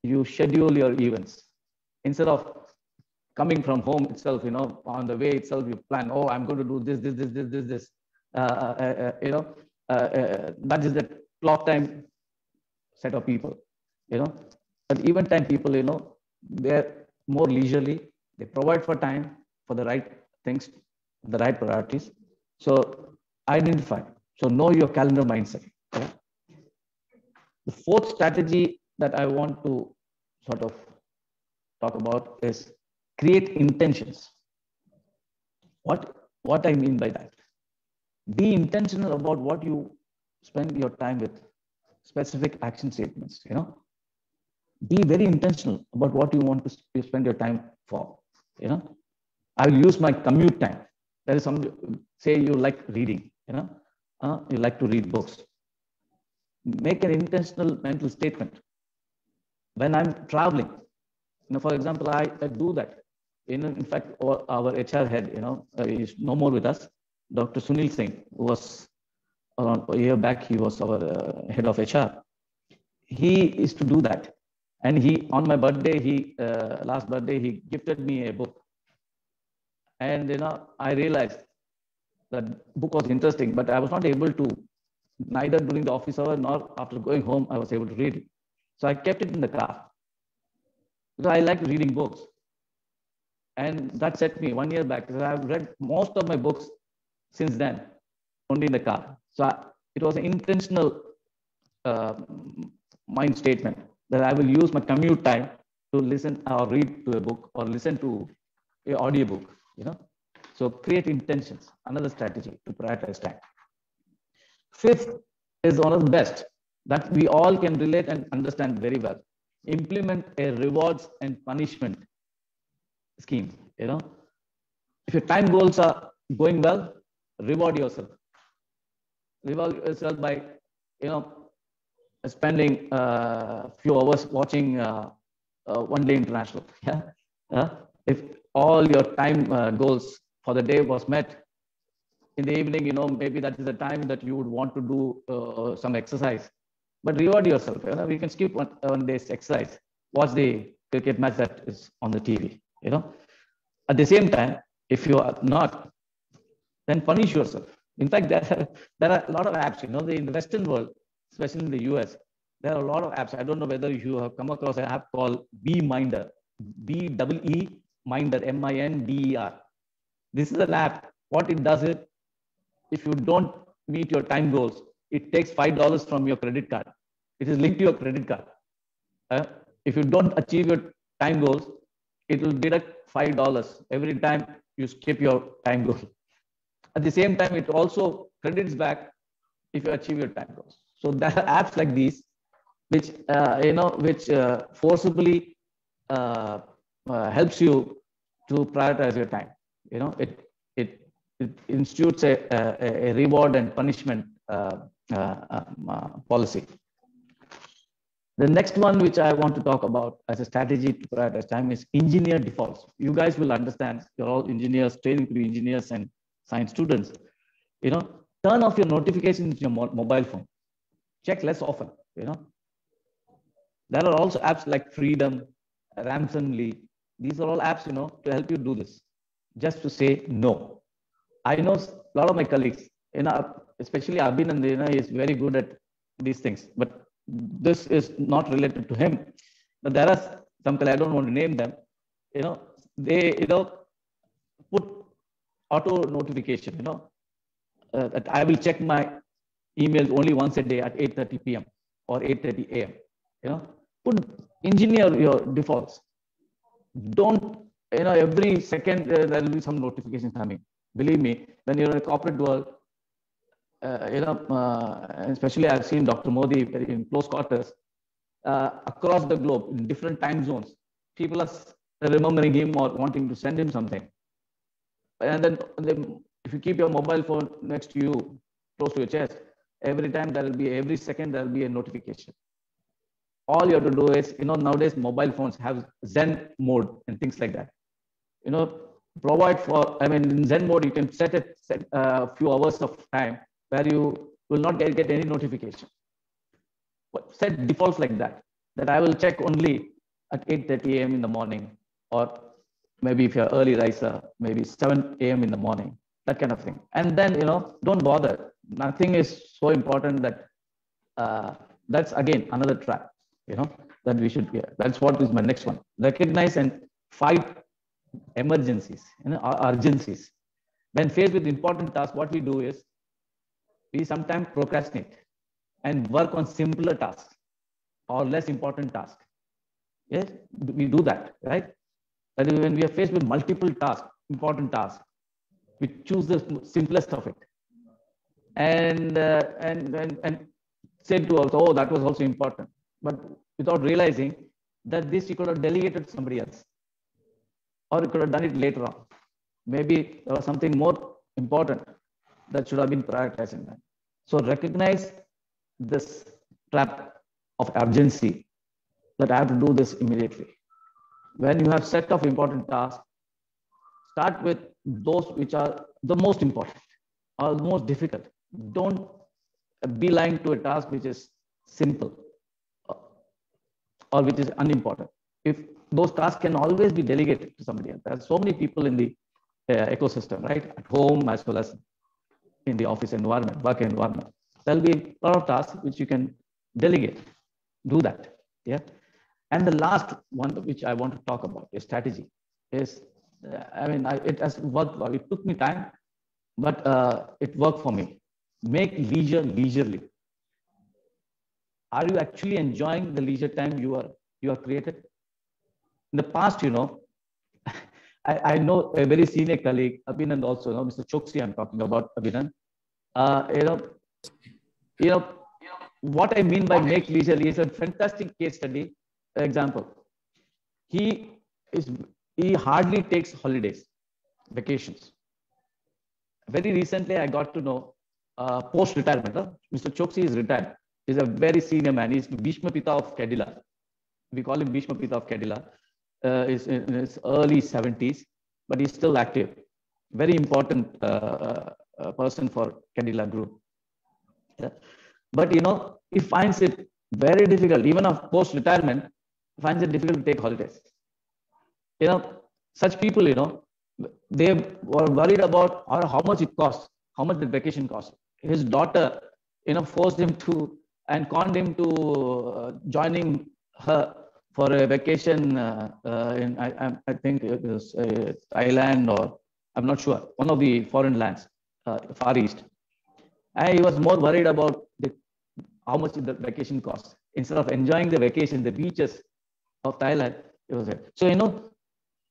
S5: you schedule your events. Instead of coming from home itself, on the way itself, you plan, oh, I'm going to do this. That is the clock time set of people, But event time people, they're more leisurely. They provide for time for the right things, the right priorities. So identify. So know your calendar mindset. Okay? The fourth strategy that I want to sort of talk about is create intentions. What I mean by that? Be intentional about what you spend your time with, specific action statements, Be very intentional about what you want to spend your time for, I will use my commute time. There is say you like reading, you like to read books. Make an intentional mental statement. When I'm traveling, for example, I do that. In fact, our HR head, is no more with us. Dr. Sunil Singh, who was around a year back, he was our head of HR. He is to do that. And on my birthday, last birthday, he gifted me a book. And, I realized that book was interesting, but I was not able to, neither during the office hour nor after going home, I was able to read it. So I kept it in the car. Because I like reading books. And that set me 1 year back, because I've read most of my books since then, only in the car. So it was an intentional mind statement that I will use my commute time to listen or read to a book or listen to an audiobook, So create intentions, another strategy to prioritize time. Fifth is one of the best that we all can relate and understand very well. Implement a rewards and punishment scheme, If your time goals are going well, reward yourself. Reward yourself by, spending a few hours watching One Day International. If all your time goals for the day was met, in the evening, maybe that is the time that you would want to do some exercise. But reward yourself. We can skip one day's exercise. Watch the cricket match that is on the TV. At the same time, if you are not, then punish yourself. In fact, there are a lot of apps. In the Western world, especially in the US, there are a lot of apps. I don't know whether you have come across an app called BeMinder, B-E-E Minder, M-I-N-D-E-R. This is an app. What it does is, if you don't meet your time goals, it takes $5 from your credit card. It is linked to your credit card. If you don't achieve your time goals, it will deduct $5 every time you skip your time goal. At the same time, it also credits back if you achieve your time goals. So there are apps like these, which forcibly helps you to prioritize your time. It institutes a reward and punishment policy. The next one, which I want to talk about as a strategy to prioritize time, is engineer defaults. You guys will understand. You're all engineers, training to be engineers and science students. Turn off your notifications in your mobile phone. Check less often. There are also apps like Freedom, Ransomly. These are all apps, to help you do this. Just to say no. I know a lot of my colleagues, especially Abhinand, is very good at these things, but this is not related to him. But there are some colleagues, I don't want to name them, they, put auto notification, that I will check my emails only once a day at 8:30 p.m. or 8:30 a.m. Engineer your defaults. Don't, every second there will be some notifications coming. Believe me, when you're in a corporate world, especially I've seen Dr. Modi in close quarters across the globe in different time zones. People are remembering him or wanting to send him something. And then if you keep your mobile phone next to you, close to your chest, every second there will be a notification. All you have to do is, nowadays mobile phones have Zen mode and things like that. Provide for, in Zen mode, you can set a few hours of time where you will not get any notification. But set defaults like that I will check only at 8:30 a.m. in the morning, or maybe if you're early riser, maybe 7 a.m. in the morning, that kind of thing. And then, don't bother. Nothing is so important that that's again another trap, that we should hear. That's what is my next one. Recognize and fight emergencies, urgencies. When faced with important tasks, what we do is we sometimes procrastinate and work on simpler tasks or less important tasks. Yes, we do that, right? That is, when we are faced with multiple tasks, important tasks, we choose the simplest of it, and say to us, oh, that was also important, but without realizing that this you could have delegated to somebody else, or you could have done it later on. Maybe there was something more important that should have been prioritized in that. So recognize this trap of urgency, that I have to do this immediately. When you have set of important tasks, start with those which are the most important or the most difficult. Don't beeline to a task which is simple or which is unimportant. If those tasks can always be delegated to somebody else. There are so many people in the ecosystem, right? At home as well as in the office environment, work environment. There'll be a lot of tasks which you can delegate. Do that. Yeah. And the last one which I want to talk about is strategy. Is it has worked. It took me time, but it worked for me. Make leisure leisurely. Are you actually enjoying the leisure time you are created? In the past, I know a very senior colleague, Abhinan also, Mr. Choksi, I'm talking about Abhinan. What I mean by make leisurely is a fantastic case study example. He hardly takes holidays, vacations. Very recently, I got to know post-retirement. Mr. Choksi is retired. He's a very senior man. He's Bhishma Pita of Cadila. We call him Bhishma Pita of Cadila. Is in his early 70s, but he's still active. Very important person for Cadila Group. Yeah. But he finds it very difficult, even of post-retirement, finds it difficult to take holidays. Such people, they were worried about how much it costs, how much the vacation costs. His daughter, forced him to and conned him to joining her for a vacation in, I think it was Thailand, or I'm not sure, one of the foreign lands, Far East. And he was more worried about how much the vacation costs. Instead of enjoying the vacation, the beaches of Thailand, it was there. So,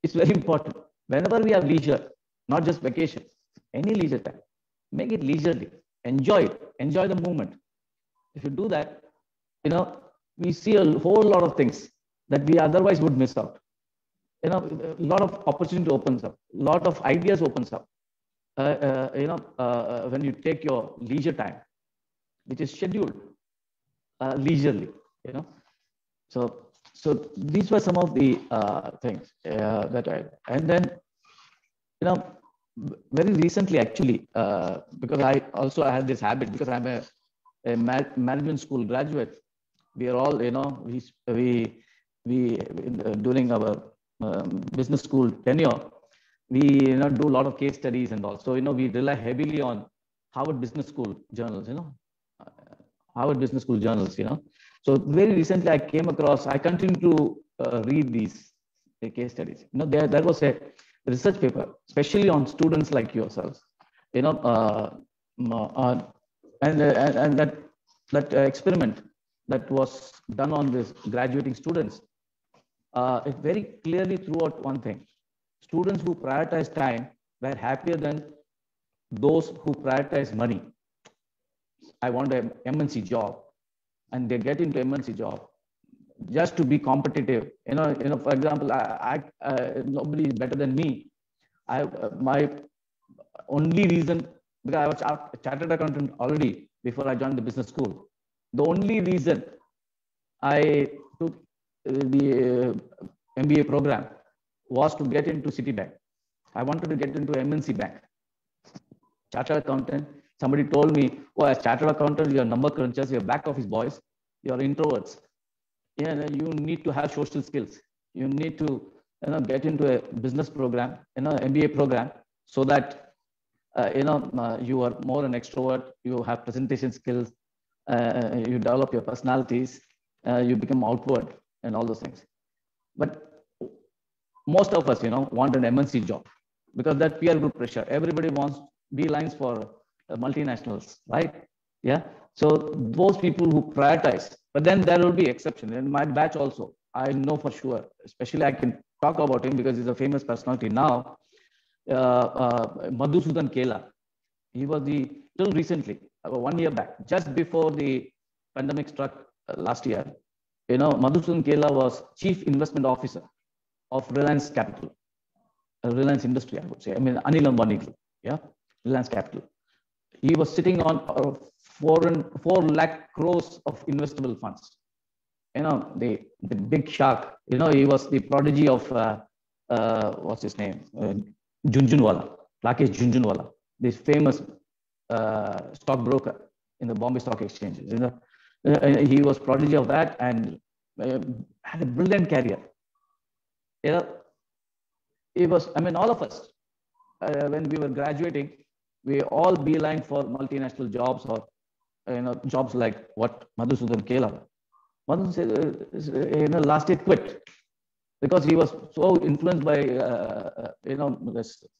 S5: it's very important. Whenever we have leisure, not just vacation, any leisure time, make it leisurely. Enjoy it. Enjoy the moment. If you do that, we see a whole lot of things that we otherwise would miss out. A lot of opportunity opens up, a lot of ideas opens up. When you take your leisure time, which is scheduled leisurely, So these were some of the things that and then, very recently actually, because I had this habit, because I'm a management school graduate. We are all, we during our business school tenure, we do a lot of case studies and all. So we rely heavily on Harvard Business School journals. Harvard Business School journals. So very recently, I continue to read these case studies. There was a research paper, especially on students like yourselves, you know, and that experiment that was done on this graduating students, it very clearly threw out one thing: students who prioritize time were happier than those who prioritize money. I want an MNC job, and they get into MNC job just to be competitive. You know. For example, nobody is better than me. My only reason, because I was a chartered accountant already before I joined the business school. The only reason I took the MBA program was to get into Citibank. I wanted to get into MNC bank. Chartered accountant. Somebody told me, "Oh, as chartered accountant, you're number crunchers, you're back office boys, you're introverts. Yeah, you need to have social skills. You need to, get into a business program, MBA program, so that you are more an extrovert. You have presentation skills. You develop your personalities. You become outward, and all those things." But most of us, want an MNC job because that peer group pressure. Everybody wants beelines for multinationals, right? Yeah. So those people who prioritize, but then there will be exception. In my batch also, I know for sure, especially I can talk about him because he's a famous personality now. Madhusudan Kela. He was till recently, 1 year back, just before the pandemic struck last year, Madhusudan Kela was Chief Investment Officer of Reliance Capital, Reliance Industry, I would say. I mean, Anil Ambani Group, yeah, Reliance Capital. He was sitting on 4 lakh crores of investable funds. The big shark. He was the prodigy of what's his name, Jhunjhunwala, Rakesh Jhunjhunwala, this famous stockbroker in the Bombay Stock Exchange. He was prodigy of that and had a brilliant career. It was. I mean, all of us when we were graduating, we all beeline for multinational jobs or jobs like what Madhusudan Kela. Madhusudan last year quit because he was so influenced by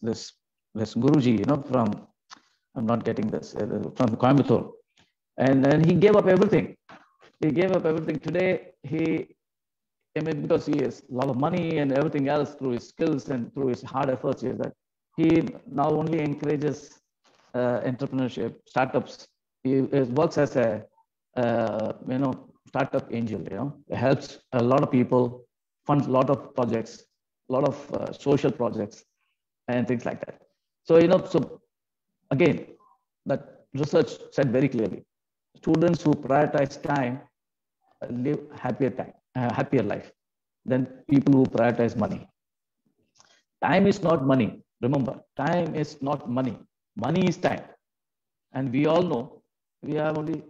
S5: this Guruji, from, I'm not getting this, from Coimbatore, and then he gave up everything. He gave up everything. Today because he has a lot of money and everything else through his skills and through his hard efforts, is that he now only encourages entrepreneurship, startups. He works as a startup angel. It helps a lot of people, funds a lot of projects, a lot of social projects and things like that. So so again, that research said very clearly, students who prioritize time live happier life than people who prioritize money. Time is not money. Remember, time is not money. Money is time. And we all know we have only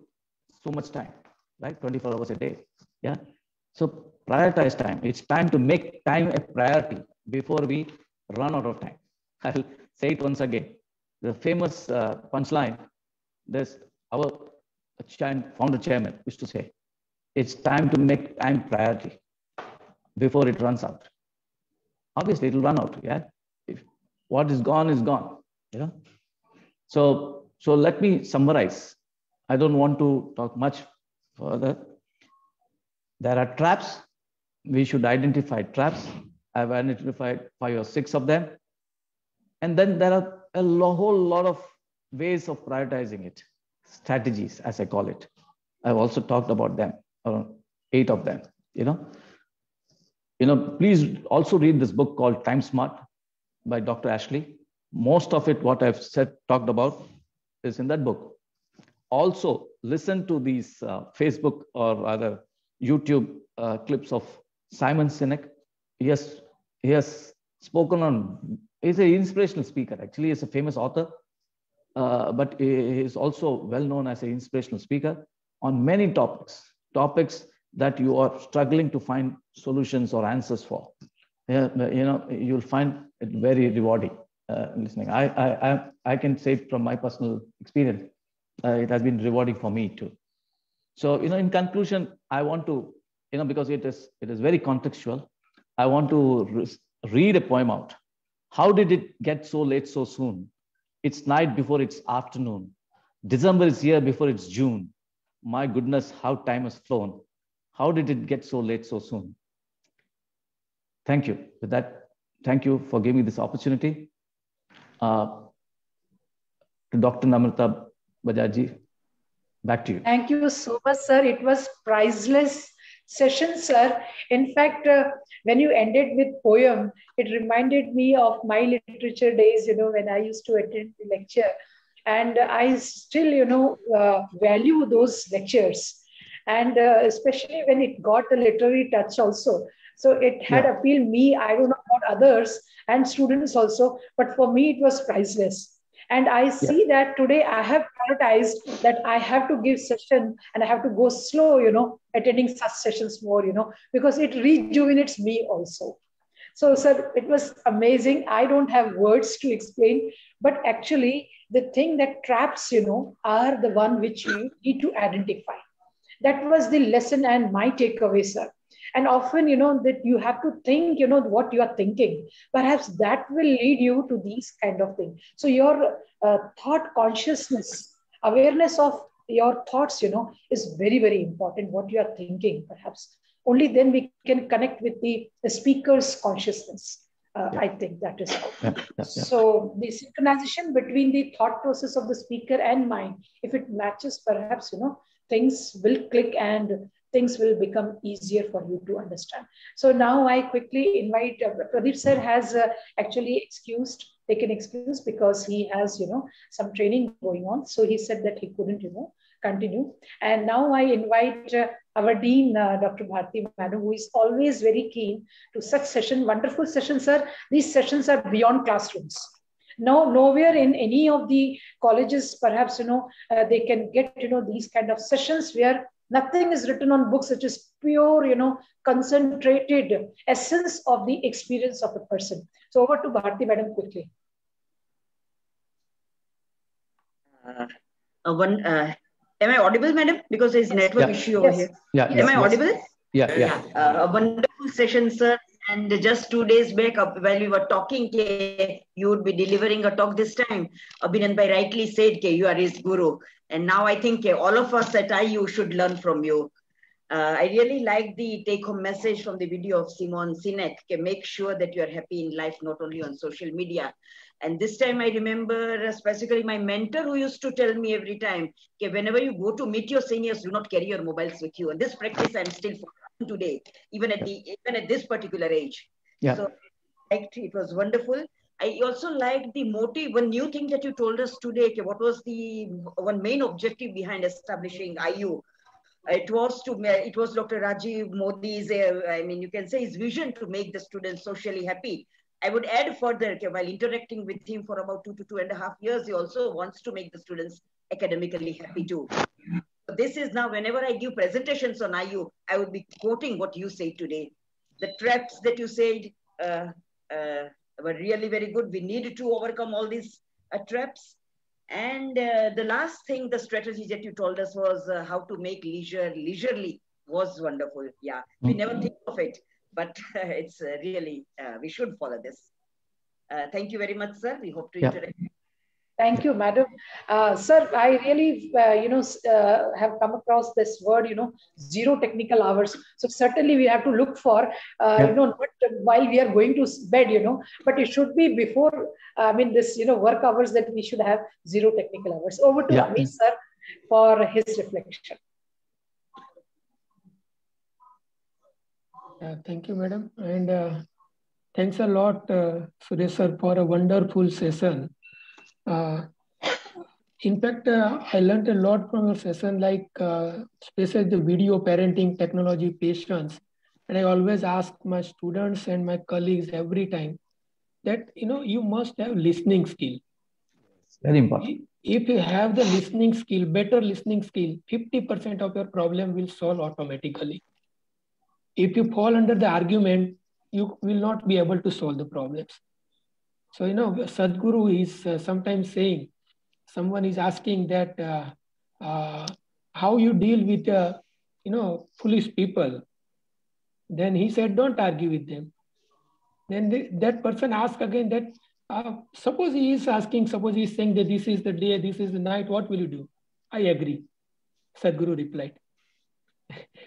S5: so much time, right? 24 hours a day. Yeah. So prioritize time. It's time to make time a priority before we run out of time. I'll say it once again. The famous punchline, there's our founder chairman used to say, it's time to make time priority before it runs out. Obviously, it will run out. Yeah. If what is gone is gone. So let me summarize. I don't want to talk much further. There are traps. We should identify traps. I've identified 5 or 6 of them. And then there are a whole lot of ways of prioritizing it. Strategies, as I call it. I've also talked about them, around 8 of them. Please also read this book called Time Smart by Dr. Ashley. Most of it, what I've talked about, is in that book. Also, listen to these Facebook or other YouTube clips of Simon Sinek. He has spoken on. He's an inspirational speaker. Actually, he's a famous author, but he is also well known as an inspirational speaker on many topics that you are struggling to find solutions or answers for. You'll find it very rewarding listening. I can say from my personal experience, it has been rewarding for me too. So, in conclusion, I want to, because it is very contextual, I want to read a poem out How did it get so late so soon? It's night before it's afternoon. December is here before it's June. My goodness, how time has flown. How did it get so late so soon? Thank you. With that, thank you for giving me this opportunity. To Dr. Namrata Bajaj, back to you.
S3: Thank you so much, sir. It was priceless session, sir. In fact, when you ended with poem, it reminded me of my literature days, when I used to attend the lecture. And I still, value those lectures. And especially when it got a literary touch also. So it had appealed me, I don't know about others and students also, but for me, it was priceless. And I see that today I have prioritized that I have to give session and I have to go slow, attending such sessions more, because it rejuvenates me also. So, sir, it was amazing. I don't have words to explain, but actually the thing that traps, are the one which you need to identify. That was the lesson and my takeaway, sir. And often, that you have to think, what you are thinking. Perhaps that will lead you to these kind of things. So your thought consciousness, awareness of your thoughts, is very, very important. What you are thinking, perhaps. Only then we can connect with the speaker's consciousness. I think that is how. So the synchronization between the thought process of the speaker and mine, if it matches, perhaps, things will click and things will become easier for you to understand. So now I quickly invite, Pradeep sir has actually taken excuse because he has, some training going on. So he said that he couldn't, continue. And now I invite our Dean, Dr. Bharti Madam, who is always very keen to such session, wonderful sessions, sir. These sessions are beyond classrooms. No, nowhere in any of the colleges, perhaps, they can get, these kind of sessions where nothing is written on books, which is pure, concentrated essence of the experience of a person. So over to Bharti Madam quickly.
S8: Am I audible, madam? Because there's network issue over here. Am I audible?
S5: Yeah.
S8: A wonderful session, sir. And just 2 days back, while we were talking, you would be delivering a talk this time. Abhinan Bhai rightly said you are his guru. And now I think all of us at IU should learn from you. I really like the take-home message from the video of Simon Sinek. Make sure that you are happy in life, not only on social media. And this time I remember specifically my mentor who used to tell me every time, whenever you go to meet your seniors, do not carry your mobiles with you. And this practice I'm still following today, even at this particular age. So it was wonderful. I also liked the motive, one new thing that you told us today. What was the one main objective behind establishing IU? It was Dr. Rajiv Modi's, you can say his vision to make the students socially happy. I would add further, while interacting with him for about 2 to 2.5 years, he also wants to make the students academically happy too. This is now, whenever I give presentations on IU, I would be quoting what you say today. The traps that you said were really very good. We need to overcome all these traps. And the last thing, the strategy that you told us was how to make leisurely was wonderful. Yeah, we never think of it. But it's really, we should follow this. Thank you very much, sir. We hope to interact.
S3: Thank you, madam. Sir, I really, have come across this word, zero technical hours. So certainly we have to look for, not while we are going to bed, but it should be before, this, work hours that we should have zero technical hours. Over to Amit, sir, for his reflection.
S9: Thank you, madam. And thanks a lot, Suresh sir, for a wonderful session. In fact, I learned a lot from your session, like especially the video parenting technology patience. And I always ask my students and my colleagues every time that, you must have listening skill.
S5: Very important.
S9: If you have the listening skill, better listening skill, 50% of your problem will solve automatically. If you fall under the argument, you will not be able to solve the problems. So, Sadhguru is sometimes saying, someone is asking that how you deal with, foolish people. Then he said, don't argue with them. Then that person asks again that, suppose he is saying that this is the day, this is the night, what will you do? I agree, Sadhguru replied.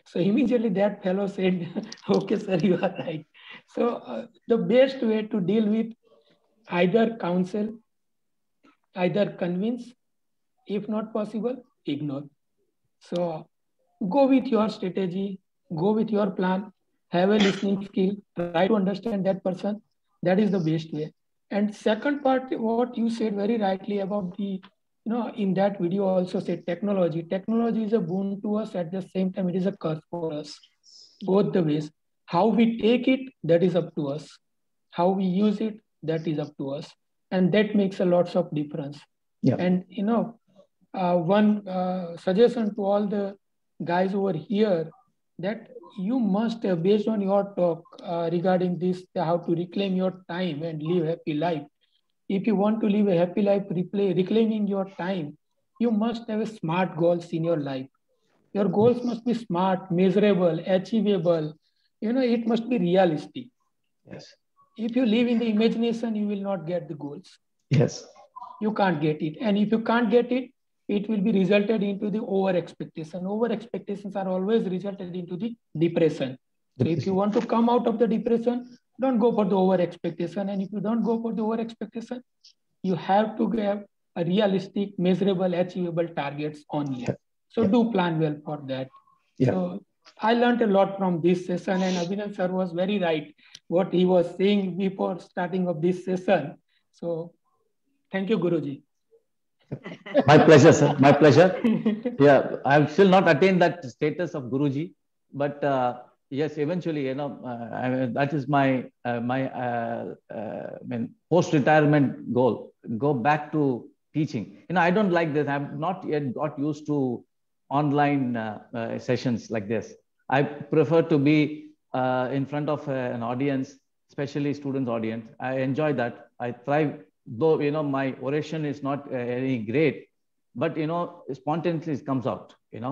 S9: So immediately that fellow said, okay, sir, you are right. So the best way to deal with, either counsel, either convince, if not possible, ignore. So go with your strategy, go with your plan, have a listening skill, try to understand that person. That is the best way. And second part, what you said very rightly about the, in that video also said technology. Technology is a boon to us, at the same time it is a curse for us. Both the ways. How we take it, that is up to us. How we use it, that is up to us. And that makes a lots of difference.
S5: Yeah.
S9: And one suggestion to all the guys over here, that you must, based on your talk regarding this, how to reclaim your time and live a happy life. If you want to live a happy life, reclaiming your time, you must have a smart goals in your life. Your goals must be smart, measurable, achievable. It must be realistic.
S5: Yes.
S9: If you live in the imagination, you will not get the goals.
S5: Yes.
S9: You can't get it. And if you can't get it, it will be resulted into the over expectation. Over expectations are always resulted into the depression. So if you want to come out of the depression, don't go for the over expectation. And if you don't go for the over expectation, you have to have a realistic, measurable, achievable targets only. So do plan well for that. So I learned a lot from this session, and Abhinand sir was very right what he was saying before starting of this session. So thank you, Guruji.
S5: My pleasure, sir. My pleasure. Yeah, I've still not attained that status of Guruji, but yes, eventually, that is my post-retirement goal. Go back to teaching. I don't like this. I've not yet got used to online sessions like this. I prefer to be in front of an audience, especially students' audience. I enjoy that. I thrive. Though, my oration is not any great, but, spontaneously it comes out, it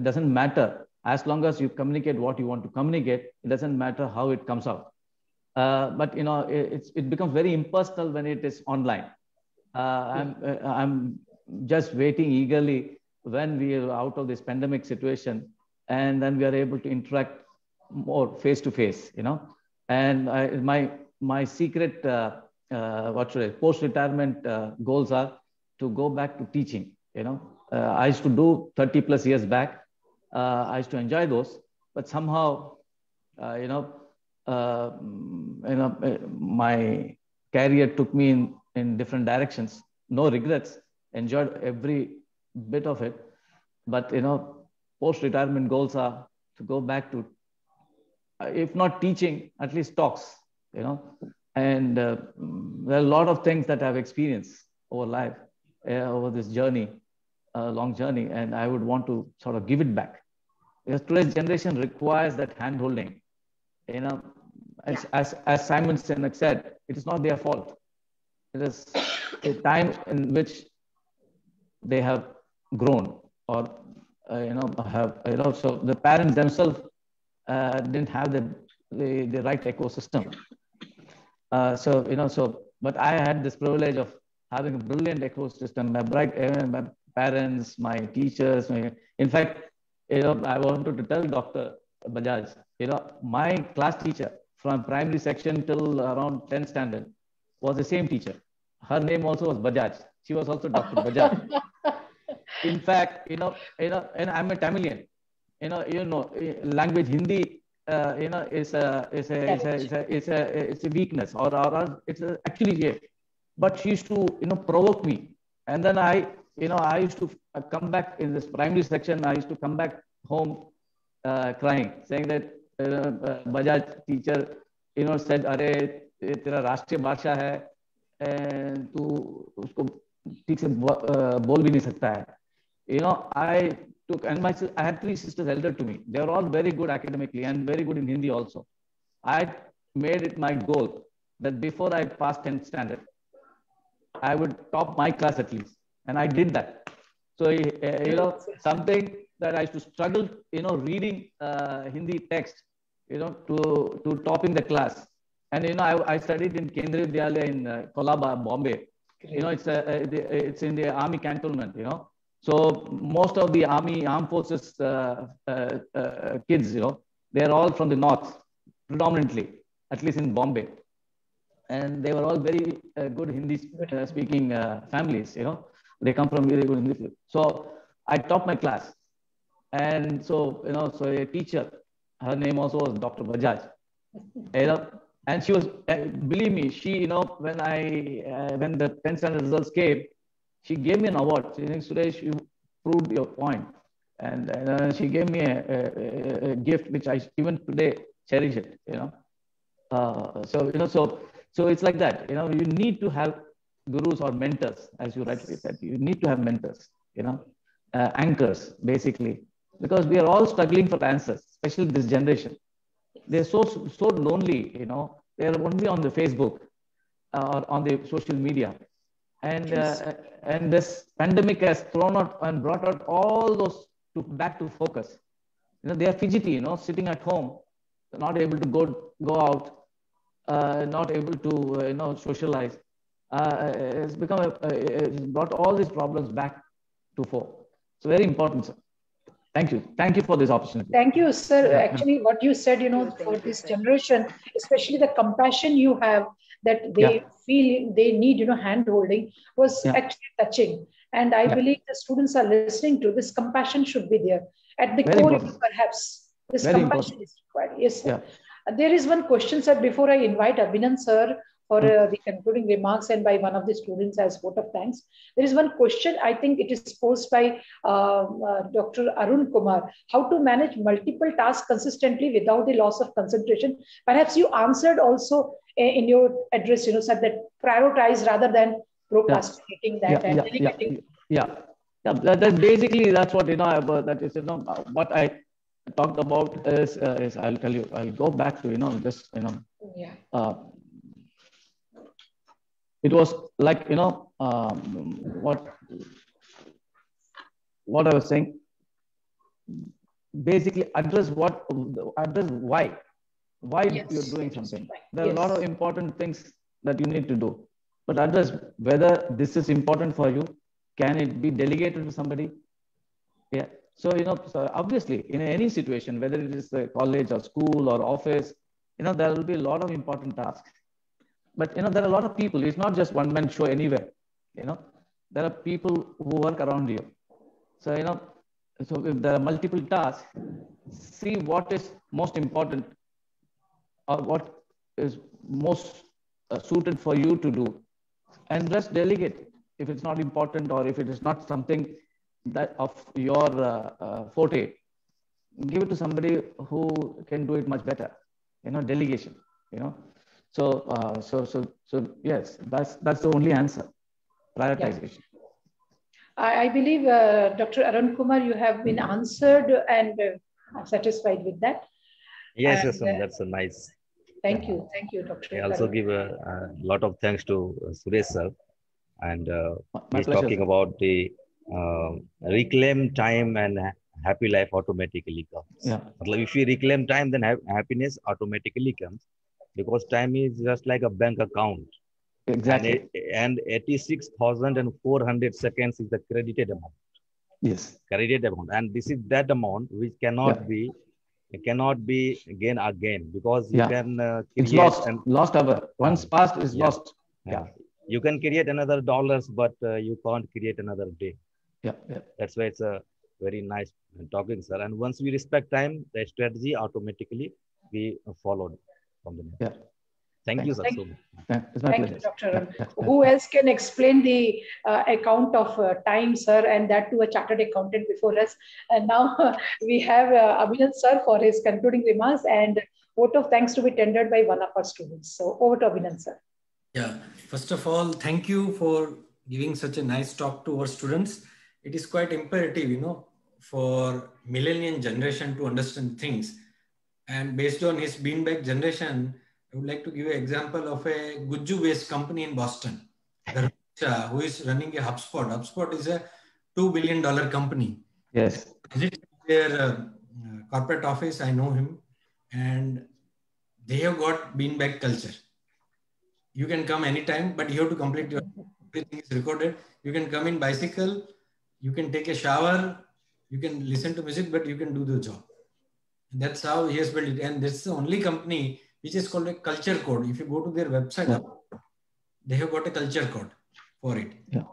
S5: doesn't matter. As long as you communicate what you want to communicate, it doesn't matter how it comes out. But, it becomes very impersonal when it is online. I'm just waiting eagerly when we are out of this pandemic situation, and then we are able to interact more face to face, and my secret, post-retirement goals are to go back to teaching. I used to do 30 plus years back. I used to enjoy those, but somehow, my career took me in different directions. No regrets. Enjoyed every bit of it, but post-retirement goals are to go back to, if not teaching, at least talks. And there are a lot of things that I've experienced over life, over this journey, long journey, and I would want to sort of give it back. Because today's generation requires that hand-holding. As Simon Sinek said, it is not their fault. It is a time in which they have grown, or so the parents themselves didn't have the right ecosystem. But I had this privilege of having a brilliant ecosystem, my parents, my teachers. In fact, I wanted to tell Dr. Bajaj, my class teacher from primary section till around 10th standard was the same teacher. Her name also was Bajaj. She was also Dr. Bajaj. In fact, and I'm a Tamilian. Language Hindi. It's a weakness, or it's actually, but she used to provoke me, and then I used to come back in this primary section. I used to come back home crying, saying that Bajaj teacher said, "Arey, तेरा राष्ट्रीय भाषा है, तू उसको ठीक से बोल भी नहीं सकता है." I took, and I had 3 sisters elder to me. They were all very good academically and very good in Hindi also. I made it my goal that before I passed 10th standard, I would top my class at least. And I did that. So, something that I used to struggle, reading Hindi text, to topping the class. And I studied in Kendriya Vidyalaya in Colaba, Bombay. Great. It's in the army cantonment. So most of the armed forces kids, they're all from the north, predominantly, at least in Bombay. And they were all very good Hindi speaking families. They come from very good Hindi. So I taught my class, and so so a teacher, her name also was Dr. Bajaj. And she was, believe me, she, when the 10th standard results came, she gave me an award. She thinks, Suresh, you proved your point. And she gave me a gift, which I even today cherish it, So it's like that, you need to have gurus or mentors, as you rightly said. You need to have mentors, anchors, basically, because we are all struggling for answers, especially this generation. They're so lonely, they're only on the Facebook or on the social media. And this pandemic has thrown out and brought out all those back to focus. They are fidgety, sitting at home, not able to go out, not able to, socialize. It's it's brought all these problems back to fore. It's very important, sir. Thank you. Thank you for this opportunity.
S3: Thank you, sir. Actually, what you said, for this generation, especially the compassion you have, that they feel they need, hand-holding, was actually touching. And I believe the students are listening to this. Compassion should be there. At the core, perhaps, this compassion is required. Yes, sir. There is one question, sir, before I invite Abhinand, sir, for the concluding remarks and by one of the students as vote of thanks. There is one question, I think it is posed by Dr. Arun Kumar. How to manage multiple tasks consistently without the loss of concentration? Perhaps you answered also in your address, said that prioritize rather than procrastinating that and delegating.
S5: That basically, that's what, that is, what I talked about is I'll tell you, I'll go back to, it was like, what I was saying, basically address why you're doing something. There are a lot of important things that you need to do, but address whether this is important for you. Can it be delegated to somebody? Yeah. So, so obviously in any situation, whether it is a college or school or office, there will be a lot of important tasks. But, there are a lot of people. It's not just one-man show anywhere. There are people who work around you. So, so if there are multiple tasks, see what is most important or what is most suited for you to do, and just delegate if it's not important or if it is not something that of your forte. Give it to somebody who can do it much better. Delegation. So yes, that's the only answer. Prioritization.
S3: I believe, Dr. Arun Kumar, you have been answered and satisfied with that.
S10: Yes, yes, that's nice.
S3: Thank you, Dr.
S10: I also give a lot of thanks to Suresh sir, and he's talking about the reclaim time and happy life automatically comes.
S5: Yeah.
S10: If you reclaim time, then happiness automatically comes, because time is just like a bank account.
S5: Exactly.
S10: And 86,400 seconds is the credited amount.
S5: Yes.
S10: Credited amount, and this is that amount which cannot be again, because you can create.
S5: It's lost hour. Once passed is lost.
S10: Yeah. You can create another dollars, but you can't create another day.
S5: Yeah.
S10: That's why it's a very nice talking, sir. And once we respect time, the strategy automatically we followed from the next.
S5: Yeah.
S10: Thank you, sir.
S3: Thank you, Dr. Who else can explain the account of time, sir, and that to a chartered accountant before us? And now we have Abhinand, sir, for his concluding remarks and vote of thanks to be tendered by one of our students. So over to Abhinand, sir.
S1: Yeah, first of all, thank you for giving such a nice talk to our students. It is quite imperative, for millennial generation to understand things. And based on his beanbag generation, I would like to give an example of a Gujju-based company in Boston, who is running a HubSpot. HubSpot is a $2 billion company.
S5: Yes.
S1: Visit their corporate office. I know him. And they have got beanbag culture. You can come anytime, but you have to complete your, everything is recorded. You can come in bicycle, you can take a shower, you can listen to music, but you can do the job. And that's how he has built it. And this is the only company which is called a culture code. If you go to their website, they have got a culture code for it.
S5: Yeah.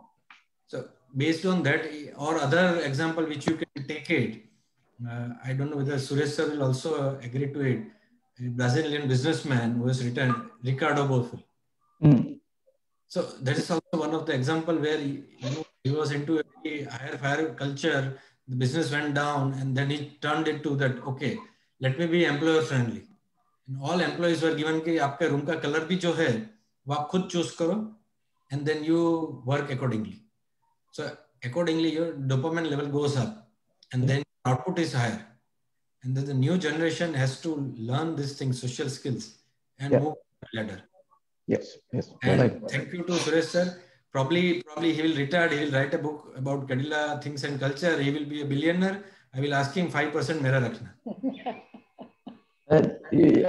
S1: So based on that, or other example which you can take it, I don't know whether Suresh sir will also agree to it. A Brazilian businessman who has written, Ricardo Bofill. So that is also one of the example where he was into a higher fire culture. The business went down, and then he turned it to that. Okay, let me be employer friendly. And all employees were given कि आपका room का colour भी जो है वो आप खुद choose करो, and then you work accordingly. So accordingly your dopamine level goes up, and then output is higher. And then the new generation has to learn these things, social skills, and move the ladder.
S5: Yes, yes.
S1: And
S5: right.
S1: Thank you to Suresh sir. Probably he will retire. He will write a book about Cadilla things and culture. He will be a billionaire. I will ask him 5% mera rakhna.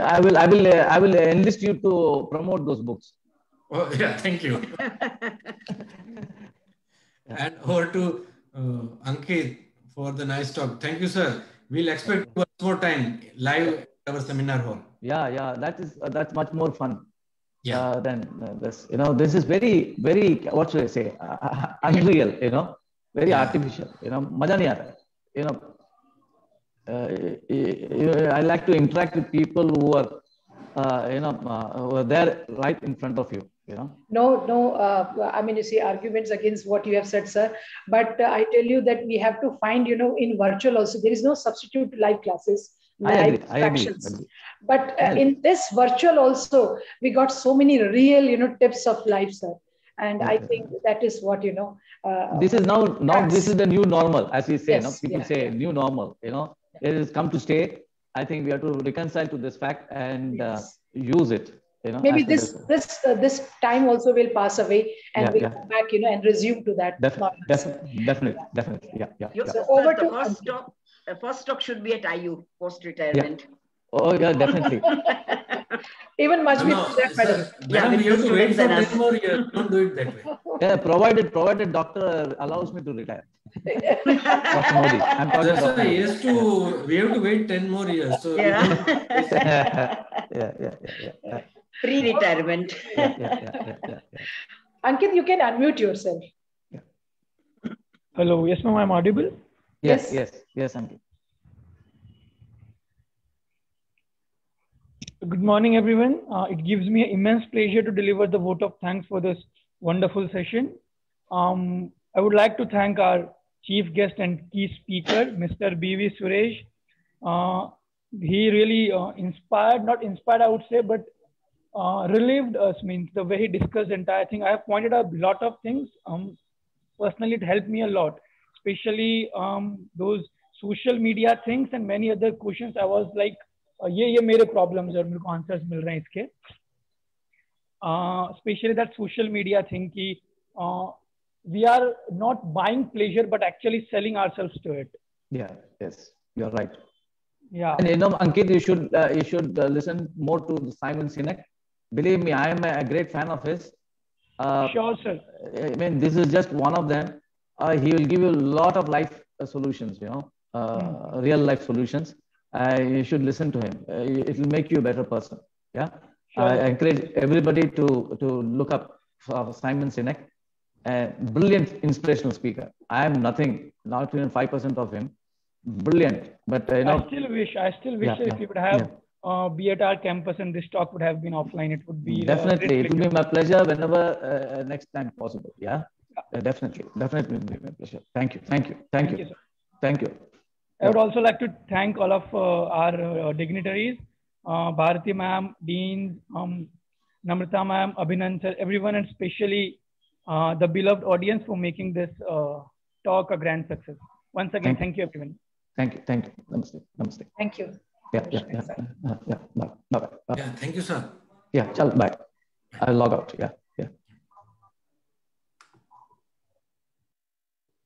S5: I will enlist you to promote those books.
S1: Oh yeah, thank you. And over to Ankit for the nice talk. Thank you, sir. We'll expect one more time live at our seminar hall.
S5: Yeah. That's much more fun.
S1: Yeah.
S5: Than this. This is very, very, what should I say? Unreal. Very artificial. Maja nahi aata. I like to interact with people who are, who are there right in front of you.
S3: No, I mean, you see arguments against what you have said, sir. But I tell you that we have to find, in virtual also, there is no substitute to live classes.
S5: I agree.
S3: But in this virtual also, we got so many real, tips of life, sir. And I think that is what,
S5: this is now this is the new normal, as we say.
S3: Yes,
S5: people say new normal. It has come to stay. I think we have to reconcile to this fact and use it.
S3: Maybe this time also will pass away, and we'll come back, and resume to that.
S5: Definitely. Yeah.
S3: So over to
S8: the first talk should be at IU post-retirement.
S5: Yeah. Oh yeah, definitely.
S3: Even much
S1: No,
S3: better.
S1: Madam, you have to wait for 10 more years. Don't do it that way.
S5: Yeah, provided doctor allows me to retire. Dr. Modi. I'm talking about
S1: we have to wait 10 more years. So
S5: yeah.
S8: Pre-retirement.
S5: Yeah.
S3: Ankit, you can unmute yourself.
S9: Hello, yes ma'am, I'm audible?
S5: Yes, Ankit.
S9: Good morning, everyone. It gives me immense pleasure to deliver the vote of thanks for this wonderful session. I would like to thank our chief guest and key speaker, Mr. B.V. Suresh. He really not inspired, I would say, but relieved us, means the way he discussed the entire thing. I have pointed out a lot of things. Personally, it helped me a lot, especially those social media things and many other questions. I was like, ये मेरे problems और मेरे को answers मिल रहे हैं इसके. Especially that social media thing कि we are not buying pleasure but actually selling ourselves to it.
S5: Yes, you're right.
S9: Yeah.
S5: And Ankit, you should listen more to Simon Sinek. Believe me, I am a great fan of his.
S9: Sure, sir.
S5: I mean, this is just one of them. He will give you a lot of life solutions, real life solutions. You should listen to him. It will make you a better person. Yeah.
S9: Sure.
S5: I encourage everybody to look up Simon Sinek, a brilliant inspirational speaker. I am nothing, not even 5% of him. Brilliant, but
S9: I still wish if you would have be at our campus and this talk would have been offline. It would be
S5: definitely. It will be my pleasure whenever next time possible. Yeah. Definitely will be my pleasure. Thank you.
S9: Sir.
S5: Thank you.
S9: I would also like to thank all of our dignitaries, Bharati ma'am, Dean, Namrata ma'am, Abhinand sir, everyone, and especially the beloved audience for making this talk a grand success. Once again, thank you everyone.
S5: Thank you. Namaste.
S3: Thank you.
S5: Yeah. Bye.
S1: Yeah, thank you, sir.
S5: Yeah, bye. I'll log out. Yeah.